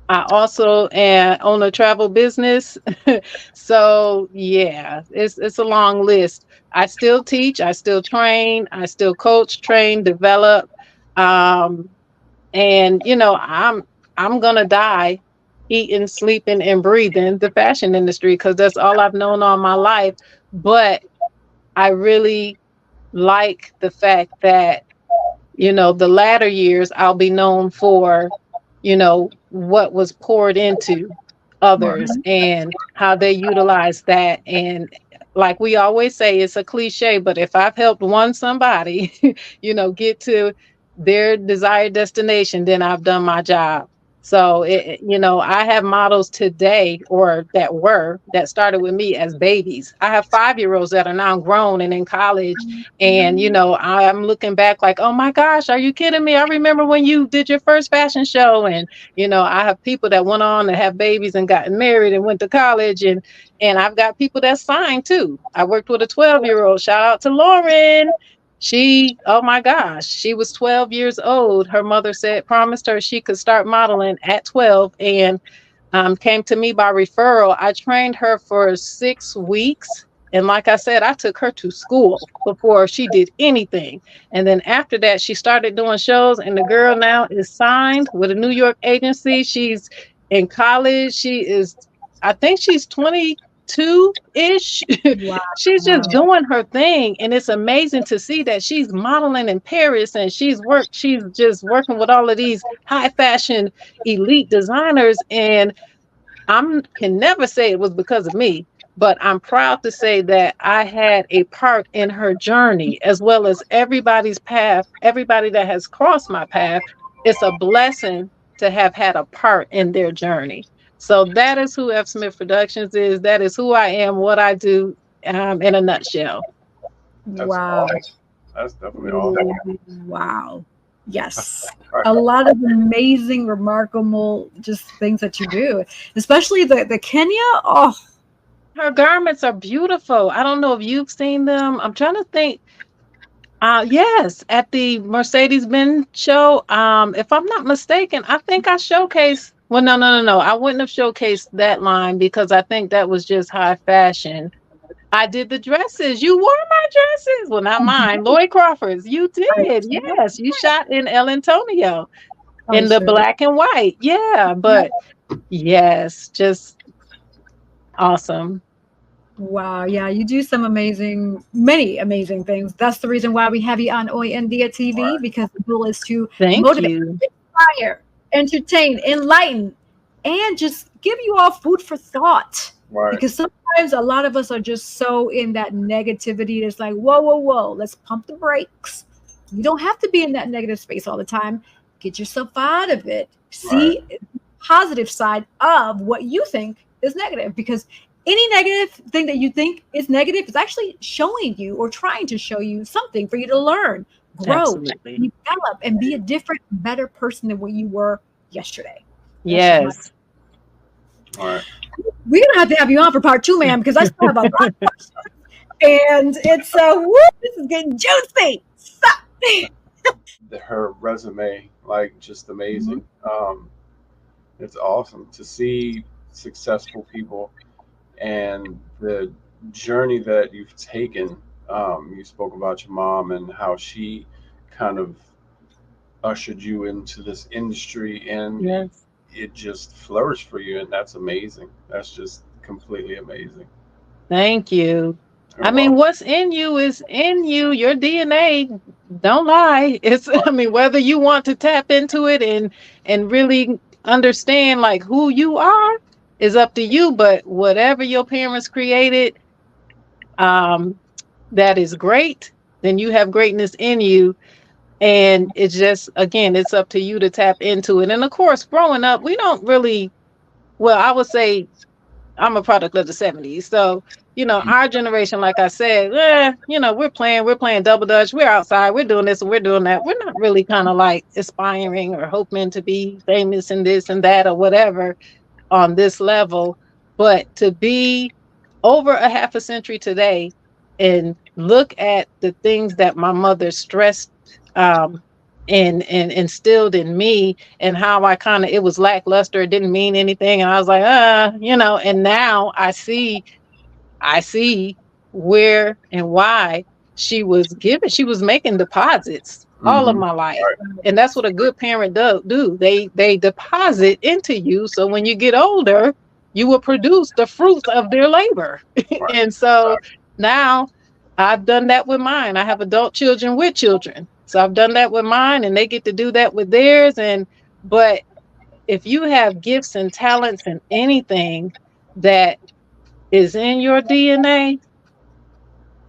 I also own a travel business. So yeah, it's a long list. I still teach, I still train, I still coach, train, develop. Um, and I'm gonna die eating, sleeping, and breathing the fashion industry because that's all I've known all my life. But I really like the fact that the latter years I'll be known for, what was poured into others and how they utilize that. And like we always say, it's a cliche, but if I've helped one somebody, get to their desired destination, then I've done my job. So, I have models today or that started with me as babies. I have 5-year-olds that are now grown and in college. And, I'm looking back like, oh my gosh, are you kidding me? I remember when you did your first fashion show. And, I have people that went on to have babies and gotten married and went to college. And I've got people that signed too. I worked with a 12-year-old. Shout out to Lauren. Oh my gosh, she was 12 years old. Her mother promised her she could start modeling at 12 and came to me by referral. I trained her for 6 weeks. And like I said, I took her to school before she did anything. And then after that, she started doing shows. And the girl now is signed with a New York agency. She's in college. I think she's 22-ish. Wow. She's just doing her thing. And it's amazing to see that she's modeling in Paris and she's just working with all of these high fashion elite designers. And I can never say it was because of me, but I'm proud to say that I had a part in her journey, as well as everybody's path, everybody that has crossed my path. It's a blessing to have had a part in their journey. So that is who FSmith Productions is. That is who I am, what I do, in a nutshell. That's Wow. awesome. That's definitely awesome. Wow. Yes. A lot of amazing, remarkable just things that you do, especially the Kenya. Oh, her garments are beautiful. I don't know if you've seen them. I'm trying to think. Yes, at the Mercedes-Benz show. If I'm not mistaken, I think I showcased. Well, no. I wouldn't have showcased that line because I think that was just high fashion. I did the dresses. You wore my dresses. Well, not mine. Lloyd Crawford's. You did. Yes. You shot in El Antonio in the black and white. Yeah. But yes, just awesome. wow. Yeah. You do some many amazing things. That's the reason why we have you on Oyendia TV, because the goal is to motivate, inspire, entertain, enlighten, and just give you all food for thought. Right. Because sometimes a lot of us are just so in that negativity. It's like, whoa, let's pump the brakes. You don't have to be in that negative space all the time. Get yourself out of it. See the positive side of what you think is negative, because any negative thing that you think is negative is actually showing you or trying to show you something for you to learn, grow, develop, and be a different, better person than what you were yesterday. Yes. All right. We're gonna have to have you on for part 2, ma'am, because I still have a lot of questions. And it's this is getting juicy. Her resume, like, just amazing. It's awesome to see successful people and the journey that you've taken. You spoke about your mom and how she kind of ushered you into this industry, and it just flourished for you, and that's amazing. That's just completely amazing. Thank you. I mean, what's in you is in you. Your DNA, don't lie. Whether you want to tap into it and really understand like who you are is up to you. But whatever your parents created, that is great. Then you have greatness in you. And it's just, again, it's up to you to tap into it. And of course, growing up, we don't really, I would say I'm a product of the 70s. So, our generation, like I said, we're playing double dutch. We're outside. We're doing this and we're doing that. We're not really kind of like aspiring or hoping to be famous in this and that or whatever on this level. But to be over a half a century today and look at the things that my mother stressed and instilled in me, and how I kind of, it was lackluster, it didn't mean anything, and I was like, and now I see where and why she was making deposits all of my life. Right. And that's what a good parent do. They deposit into you, so when you get older, you will produce the fruits of their labor. Right. And so now I've done that with mine. I have adult children with children. So I've done that with mine, and they get to do that with theirs. But if you have gifts and talents and anything that is in your DNA,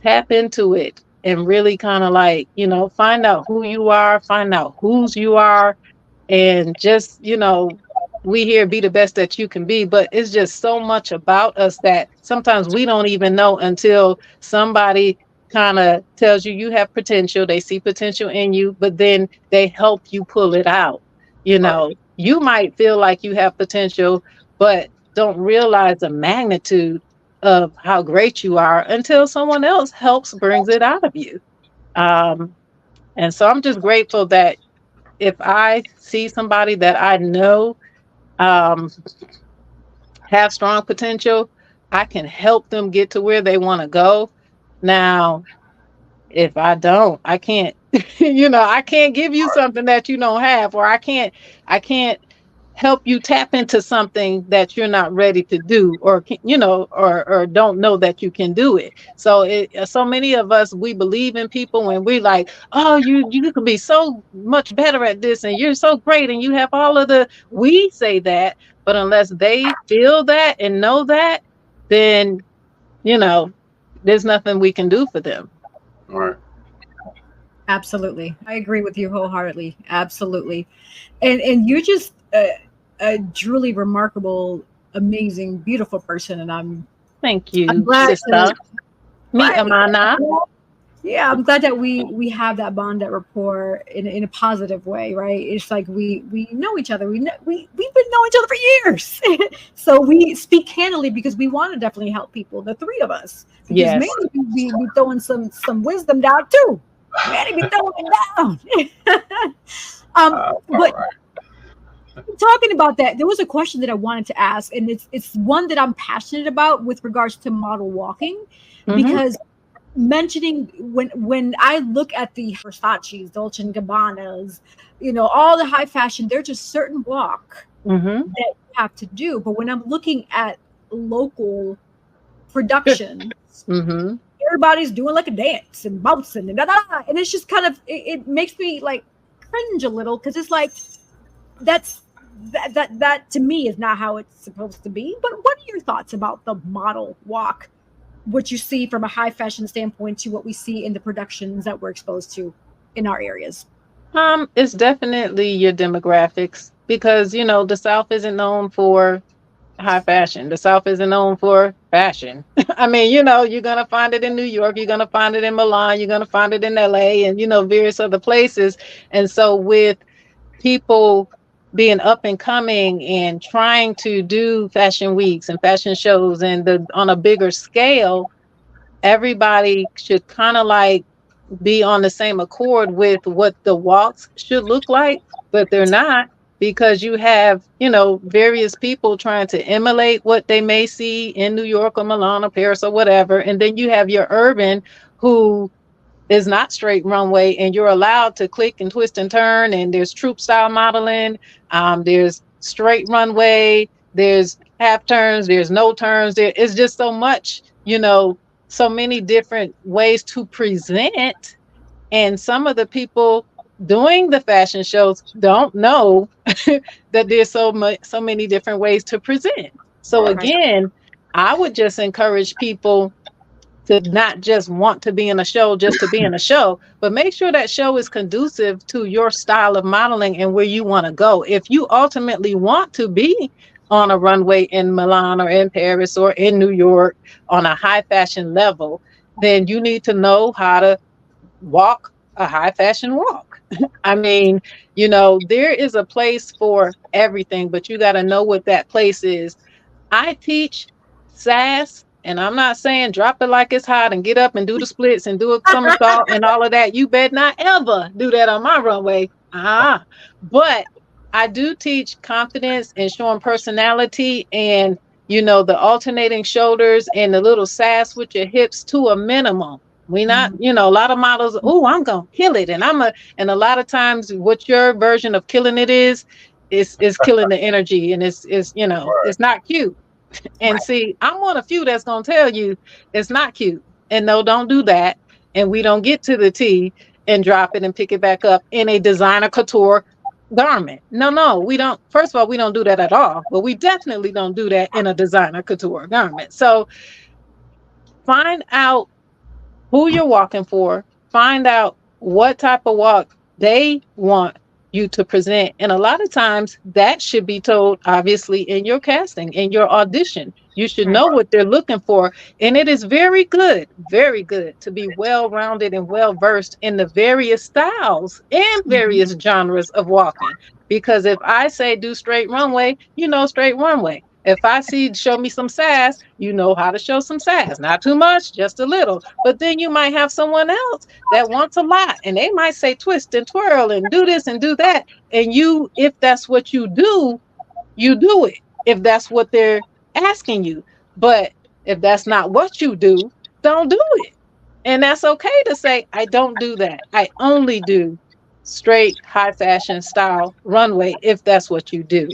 tap into it and really kind of like, find out who you are, find out whose you are, and just, we here, be the best that you can be. But it's just so much about us that sometimes we don't even know until somebody kind of tells you you have potential. They see potential in you, but then they help you pull it out. You might feel like you have potential, but don't realize the magnitude of how great you are until someone else brings it out of you. And so I'm just grateful that if I see somebody that I know have strong potential, I can help them get to where they want to go. Now, if I don't, I can't, I can't give you something that you don't have, or I can't help you tap into something that you're not ready to do, or or don't know that you can do it. So so many of us, we believe in people when we like, oh, you can be so much better at this, and you're so great, and you have all of we say that, but unless they feel that and know that, then there's nothing we can do for them. All right. Absolutely. I agree with you wholeheartedly. Absolutely. And you're just a truly remarkable, amazing, beautiful person. And thank you, I'm glad sister. Amana. Yeah, I'm glad that we have that bond, that rapport in a positive way, right? It's like we know each other. We've been knowing each other for years. So we speak candidly because we want to definitely help people, the three of us. Because yes, maybe we throwing some wisdom down too. Maybe we throwing it down. But talking about that, there was a question that I wanted to ask, and it's one that I'm passionate about with regards to model walking, because mentioning when I look at the Versace's, Dolce & Gabbanas, all the high fashion, there's a certain walk that you have to do. But when I'm looking at local productions, everybody's doing like a dance and bouncing and and it's just kind of it makes me like cringe a little, because it's like that to me is not how it's supposed to be. But what are your thoughts about the model walk? What you see from a high fashion standpoint to what we see in the productions that we're exposed to in our areas? It's definitely your demographics, because the South isn't known for high fashion. The South isn't known for fashion. I mean, you're gonna find it in New York, you're gonna find it in Milan, you're gonna find it in LA, and various other places. And so with people being up and coming and trying to do fashion weeks and fashion shows and on a bigger scale, everybody should kind of like be on the same accord with what the walks should look like, but they're not, because you have, various people trying to emulate what they may see in New York or Milan or Paris or whatever. And then you have your urban who is not straight runway, and you're allowed to click and twist and turn, and there's troop style modeling, there's straight runway, there's half turns, there's no turns, there is just so much, so many different ways to present. And some of the people doing the fashion shows don't know that there's so many different ways to present. So again, I would just encourage people to not just want to be in a show just to be in a show, but make sure that show is conducive to your style of modeling and where you want to go. If you ultimately want to be on a runway in Milan or in Paris or in New York on a high fashion level, then you need to know how to walk a high fashion walk. I mean, there is a place for everything, but you got to know what that place is. I teach SAS, and I'm not saying drop it like it's hot and get up and do the splits and do a somersault and all of that. You better not ever do that on my runway. But I do teach confidence and showing personality and, the alternating shoulders and the little sass with your hips to a minimum. We not, a lot of models, oh, I'm going to kill it. And and a lot of times what your version of killing it is killing the energy. And it's not cute. And see, I'm one of few that's going to tell you it's not cute. And no, don't do that. And we don't get to the T and drop it and pick it back up in a designer couture garment. No, we don't. First of all, we don't do that at all. But we definitely don't do that in a designer couture garment. So find out who you're walking for. Find out what type of walk they want you to present. And a lot of times that should be told, obviously, in your casting, in your audition. You should know what they're looking for. And it is very good to be well-rounded and well-versed in the various styles and various genres of walking. Because if I say do straight runway, straight runway. If I see show me some sass, you know how to show some sass. Not too much, just a little. But then you might have someone else that wants a lot. And they might say twist and twirl and do this and do that. And if that's what you do it. If that's what they're asking you. But if that's not what you do, don't do it. And that's okay to say, I don't do that. I only do straight high fashion style runway if that's what you do.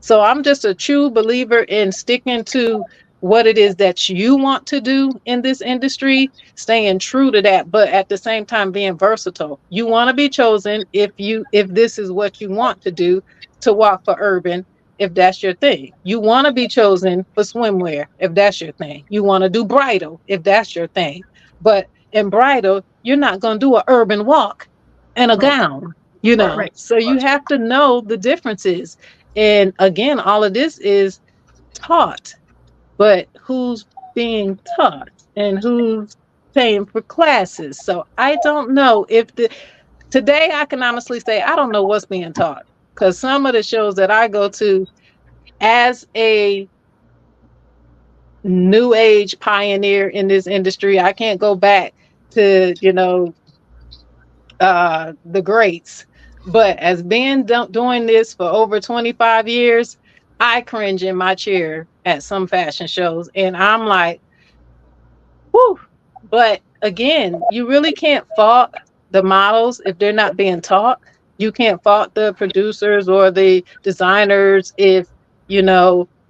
So I'm just a true believer in sticking to what it is that you want to do in this industry, staying true to that, but at the same time being versatile. You want to be chosen if this is what you want to do, to walk for urban, if that's your thing. You want to be chosen for swimwear, if that's your thing. You want to do bridal, if that's your thing. But in bridal, you're not going to do an urban walk in a gown, So you have to know the differences. And again, all of this is taught, but who's being taught and who's paying for classes? So I don't know if today I can honestly say, I don't know what's being taught, because some of the shows that I go to as a new age pioneer in this industry, I can't go back to, the greats. But as being doing this for over 25 years, I cringe in my chair at some fashion shows. And I'm like, whew. But again, you really can't fault the models if they're not being taught. You can't fault the producers or the designers if,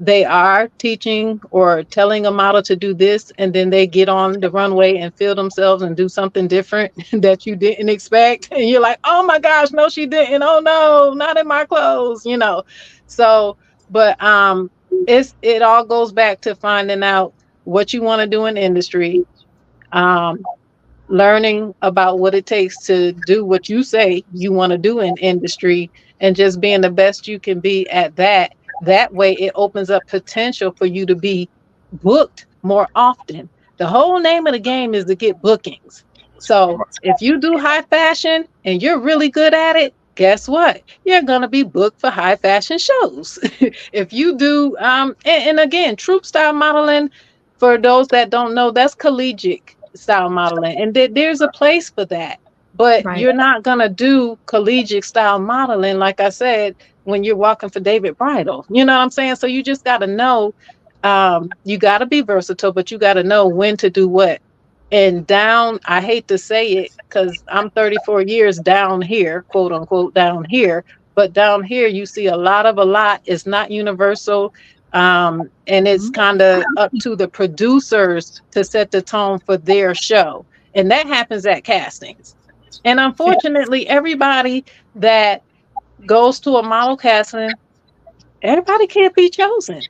they are teaching or telling a model to do this, and then they get on the runway and feel themselves and do something different that you didn't expect. And you're like, oh my gosh, no, she didn't. Oh no, not in my clothes, So, but it all goes back to finding out what you want to do in the industry, learning about what it takes to do what you say you want to do in industry, and just being the best you can be at that. That way it opens up potential for you to be booked more often. The whole name of the game is to get bookings. So if you do high fashion and you're really good at it, guess what? You're going to be booked for high fashion shows. If you do, and again, troop style modeling, for those that don't know, that's collegiate style modeling. And there's a place for that. But you're not going to do collegiate style modeling, like I said, when you're walking for David Bridal. You know what I'm saying? So you just got to know, you got to be versatile, but you got to know when to do what. And I hate to say it because I'm 34 years down here, quote unquote, down here. But down here, you see a lot. It's not universal. And it's kind of up to the producers to set the tone for their show. And that happens at castings. And unfortunately, everybody that goes to a model casting, everybody can't be chosen.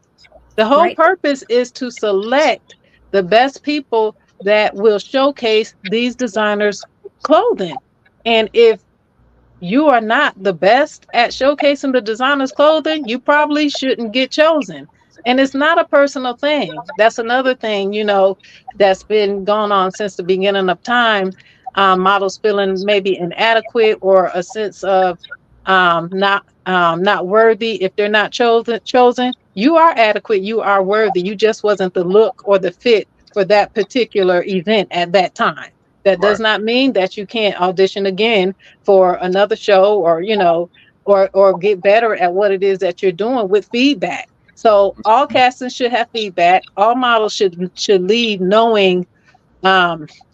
The whole purpose is to select the best people that will showcase these designers' clothing. And if you are not the best at showcasing the designer's clothing, you probably shouldn't get chosen. And it's not a personal thing. That's another thing, that's been going on since the beginning of time. Models feeling maybe inadequate or a sense of not worthy if they're not chosen. You are adequate. You are worthy. You just wasn't the look or the fit for that particular event at that time. That does not mean that you can't audition again for another show, or, you know, or get better at what it is that you're doing with feedback. So all castings should have feedback. All models should leave knowing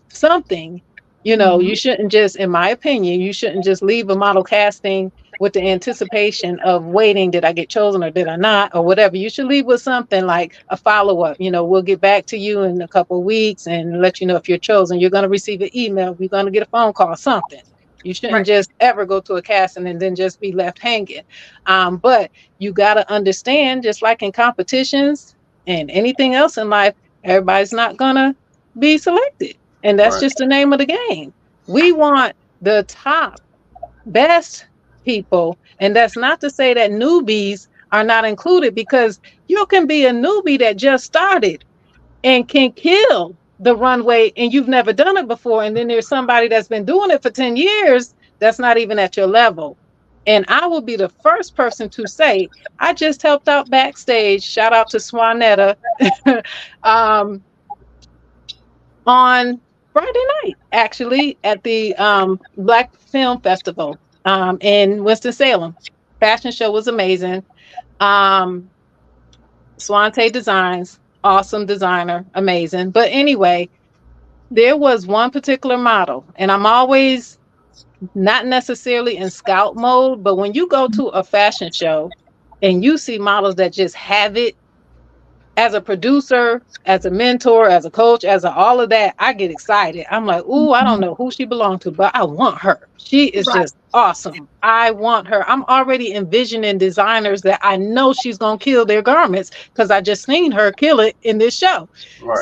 something. You know, you shouldn't just, in my opinion, you shouldn't just leave a model casting with the anticipation of waiting, did I get chosen or did I not, or whatever. You should leave with something like a follow-up. You know, we'll get back to you in a couple of weeks and let you know if you're chosen. You're going to receive an email. You're going to get a phone call, something. You shouldn't just ever go to a casting and then just be left hanging. But you got to understand, just like in competitions and anything else in life, everybody's not going to be selected. And that's just the name of the game. We want the top, best people. And that's not to say that newbies are not included, because you can be a newbie that just started and can kill the runway and you've never done it before. And then there's somebody that's been doing it for 10 years that's not even at your level. And I will be the first person to say, I just helped out backstage. Shout out to Swanetta. On Friday night, actually, at the Black Film Festival in Winston-Salem. Fashion show was amazing. Swante Designs, awesome designer, amazing. But anyway, there was one particular model, and I'm always not necessarily in scout mode, but when you go to a fashion show and you see models that just have it, as a producer, as a mentor, as a coach, as all of that, I get excited. I'm like, ooh, I don't know who she belongs to, but I want her. She is just awesome. I want her. I'm already envisioning designers that I know she's going to kill their garments because I just seen her kill it in this show.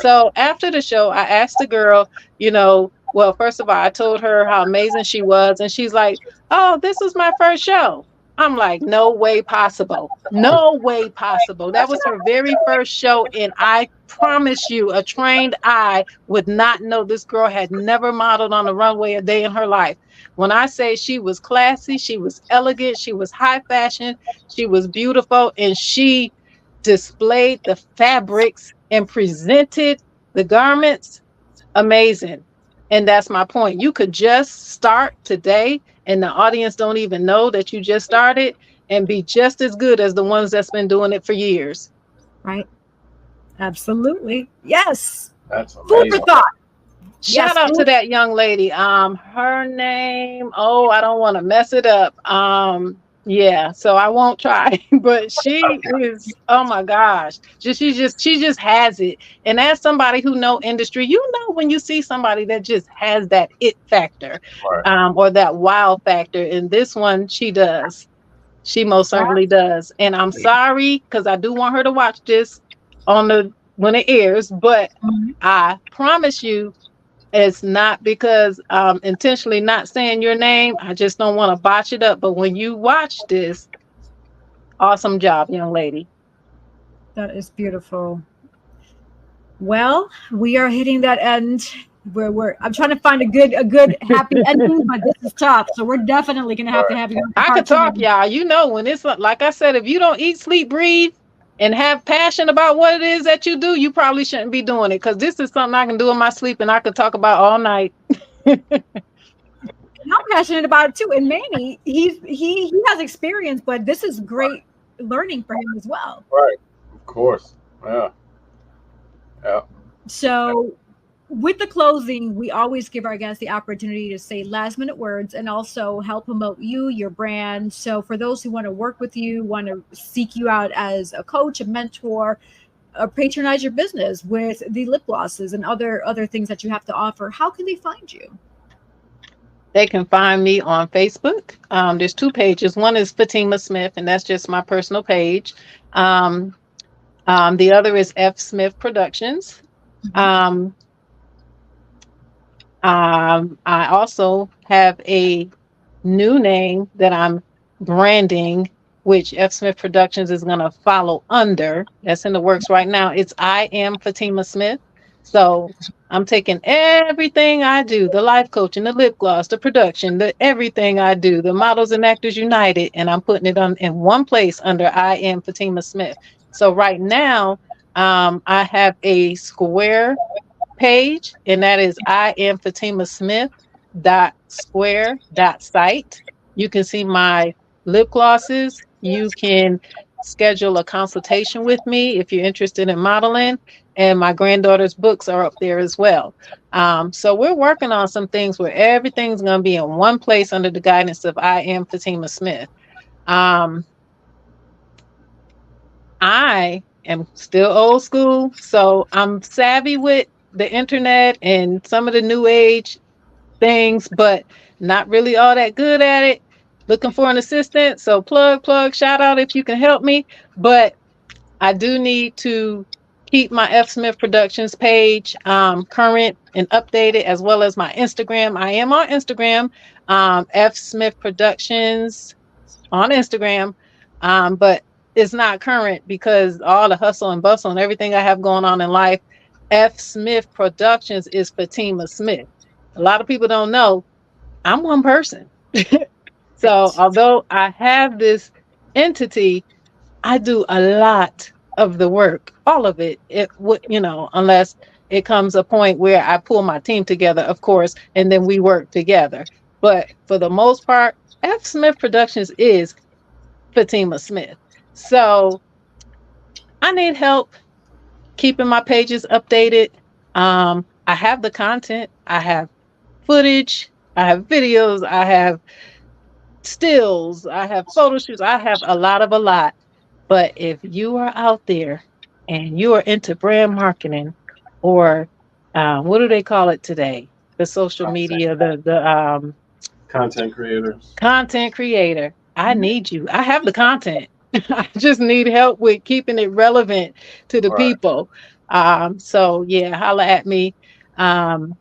So after the show, I asked the girl, you know, well, first of all, I told her how amazing she was. And she's like, oh, this is my first show. I'm like, no way possible. No way possible. That was her very first show. And I promise you, a trained eye would not know this girl had never modeled on the runway a day in her life. When I say she was classy, she was elegant, she was high fashion, she was beautiful, and she displayed the fabrics and presented the garments amazing. And that's my point. You could just start today and the audience don't even know that you just started and be just as good as the ones that's been doing it for years. Right. Absolutely. Yes. That's amazing. Food for thought. Shout out to that young lady. Her name, I don't want to mess it up. Yeah, so I won't try, but she is, oh my gosh, she just has it. And as somebody who know industry, you know, when you see somebody that just has that it factor, or that wow factor, and this one, she does. She most certainly does. And I'm sorry, because I do want her to watch this when it airs, but I promise you, it's not because I'm intentionally not saying your name. I just don't want to botch it up. But when you watch this, awesome job, young lady. That is beautiful. Well, we are hitting that end where I'm trying to find a good happy ending, but this is tough. So we're definitely gonna have to have you. I could talk, y'all. You know, when it's like I said, if you don't eat, sleep, breathe, and have passion about what it is that you do, you probably shouldn't be doing it, because this is something I can do in my sleep and I could talk about all night. I'm passionate about it too. And Manny, he has experience, but this is great learning for him as well. Right. Of course. Yeah. Yeah. So with the closing, we always give our guests the opportunity to say last minute words and also help promote you, your brand. So for those who want to work with you, want to seek you out as a coach, a mentor, patronize your business with the lip glosses and other things that you have to offer, how can they find you? They can find me on Facebook. There's 2 pages. One is Fatima Smith, and that's just my personal page. The other is FSmith Productions. I also have a new name that I'm branding, which FSmith Productions is going to follow under. That's in the works right now. It's I Am Fatima Smith. So I'm taking everything I do, the life coaching, the lip gloss, the production, everything I do, the Models and Actors United, and I'm putting it in one place under I Am Fatima Smith. So right now, I have a square page, and that is I am Fatima Smith .square.site. You can see my lip glosses. You can schedule a consultation with me if you're interested in modeling, and my granddaughter's books are up there as well. So we're working on some things where everything's going to be in one place under the guidance of I am Fatima Smith. I am still old school, so I'm savvy with the internet and some of the new age things, but not really all that good at it. Looking for an assistant, so plug, shout out if you can help me. But I do need to keep my FSmith Productions page current and updated, as well as my Instagram. I am on Instagram, FSmith Productions on Instagram, but it's not current because all the hustle and bustle and everything I have going on in life. FSmith Productions is Fatima Smith. A lot of people don't know I'm one person. So although I have this entity, I do a lot of the work, all of it. It would, unless it comes a point where I pull my team together, of course, and then we work together. But for the most part, FSmith Productions is Fatima Smith. So I need help keeping my pages updated. I have the content, I have footage, I have videos, I have stills, I have photo shoots, I have a lot. But if you are out there and you are into brand marketing, or what do they call it today? The social media, the content creators. Content creator. I need you. I have the content. I just need help with keeping it relevant to the people. So yeah, holla at me. Holla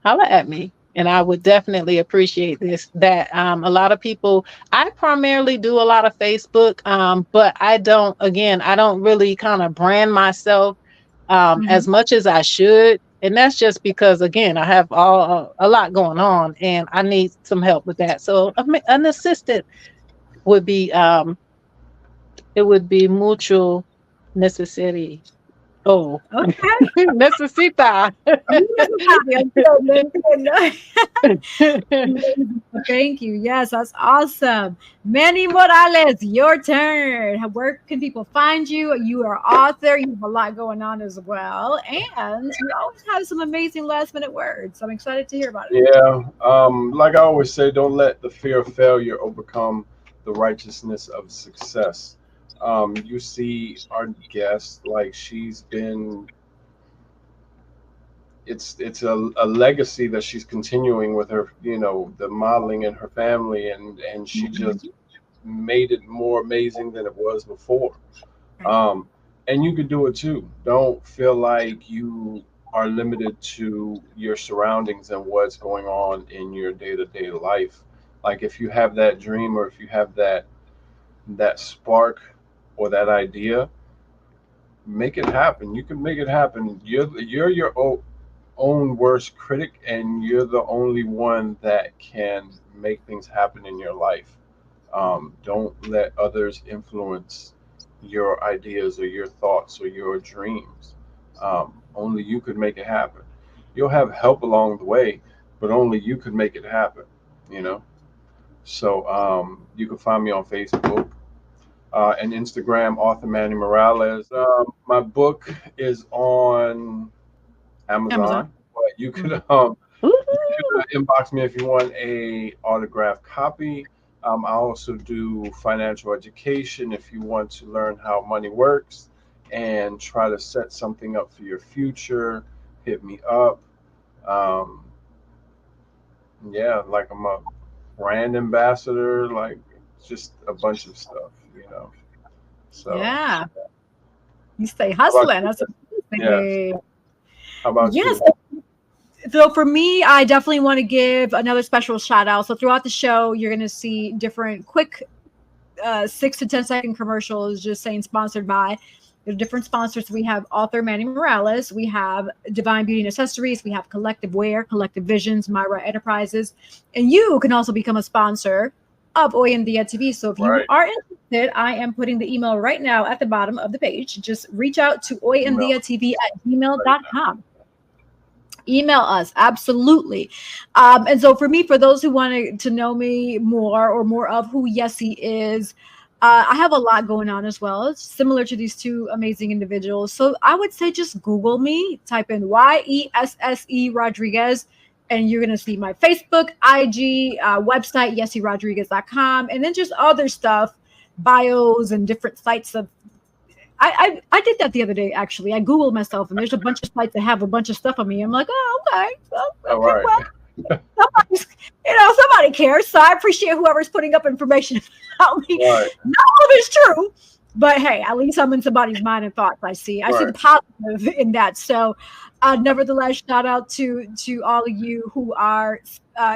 at me. And I would definitely appreciate that a lot of people, I primarily do a lot of Facebook, but I don't really kind of brand myself as much as I should. And that's just because, again, I have a lot going on and I need some help with that. So an assistant would be, it would be mutual necessary. Oh, okay. Necesita. Thank you. Yes, that's awesome. Manny Morales, your turn. Where can people find you? You are author. You have a lot going on as well. And you always have some amazing last minute words. I'm excited to hear about it. Yeah. Like I always say, don't let the fear of failure overcome the righteousness of success. You see our guest, like she's been, it's a legacy that she's continuing with her, the modeling in her family, and she just made it more amazing than it was before. And you could do it too. Don't feel like you are limited to your surroundings and what's going on in your day-to-day life. Like if you have that dream, or if you have that spark or that idea, make it happen. You can make it happen. You're your own worst critic, and you're the only one that can make things happen in your life. Don't let others influence your ideas or your thoughts or your dreams. Only you could make it happen. You'll have help along the way, but only you could make it happen, So you can find me on Facebook and Instagram, author Manny Morales. My book is on Amazon. But you could inbox me if you want a autographed copy. I also do financial education if you want to learn how money works and try to set something up for your future. Hit me up. Like I'm a brand ambassador, like just a bunch of stuff, So yeah, you stay hustling. That's yeah. How about you? So for me, I definitely want to give another special shout out. So throughout the show, you're going to see different quick 6 to 10 second commercials just saying sponsored by. There are different sponsors. We have author Manny Morales. We have Divine Beauty and Accessories. We have Collective Wear, Collective Visions, Myra Enterprises. And you can also become a sponsor of Hoy en Dia TV. So if you are interested, I am putting the email right now at the bottom of the page. Just reach out to hoyendiatv@gmail.com. Email us, absolutely. And so for me, for those who want to know me more or more of who Yessie is, I have a lot going on as well. It's similar to these two amazing individuals. So I would say just Google me, type in YESSE Rodriguez, and you're going to see my Facebook, IG, website, yessierodriguez.com, and then just other stuff, bios and different sites of I did that the other day, actually. I Googled myself, and there's a bunch of sites that have a bunch of stuff on me. I'm like, oh, okay. Well, All right. Somebody cares. So I appreciate whoever's putting up information about me. Right. Not all of it's true, but hey, at least I'm in somebody's mind and thoughts. I see the positive in that. So nevertheless, shout out to all of you who are,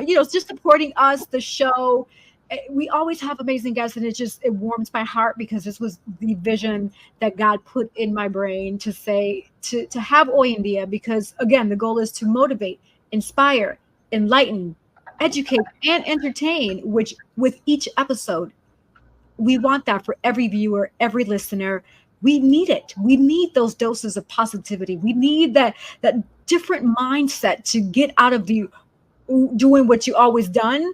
just supporting us, the show. We always have amazing guests, and it warms my heart because this was the vision that God put in my brain to say, to have Hoy en Dia, because again, the goal is to motivate, inspire, enlighten, educate, and entertain, which with each episode, we want that for every viewer, every listener. We need it. We need those doses of positivity. We need that different mindset to get out of the doing what you always done.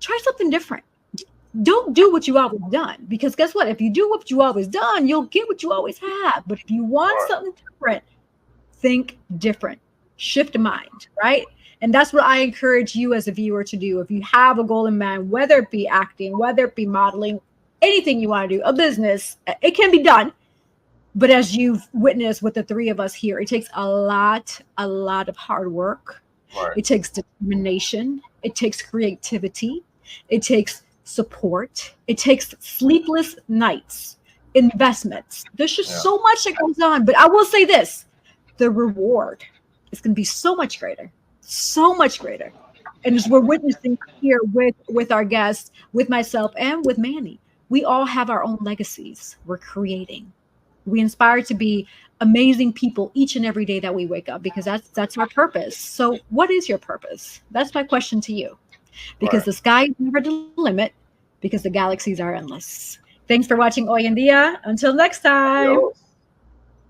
Try something different. Don't do what you always done, because guess what? If you do what you always done, you'll get what you always have. But if you want something different, think different. Shift mind, right? And that's what I encourage you as a viewer to do. If you have a goal in mind, whether it be acting, whether it be modeling, anything you want to do, a business, it can be done. But as you've witnessed with the three of us here, it takes a lot of hard work. Right. It takes determination. It takes creativity. It takes support. It takes sleepless nights, investments. There's just so much that goes on. But I will say this, the reward is going to be so much greater. So much greater. And as we're witnessing here with our guests, with myself, and with Manny, we all have our own legacies we're creating. We inspire to be amazing people each and every day that we wake up, because that's our purpose. So what is your purpose? That's my question to you. Because the sky is never the limit, because the galaxies are endless. Thanks for watching Hoy en Dia. Until next time. Yo.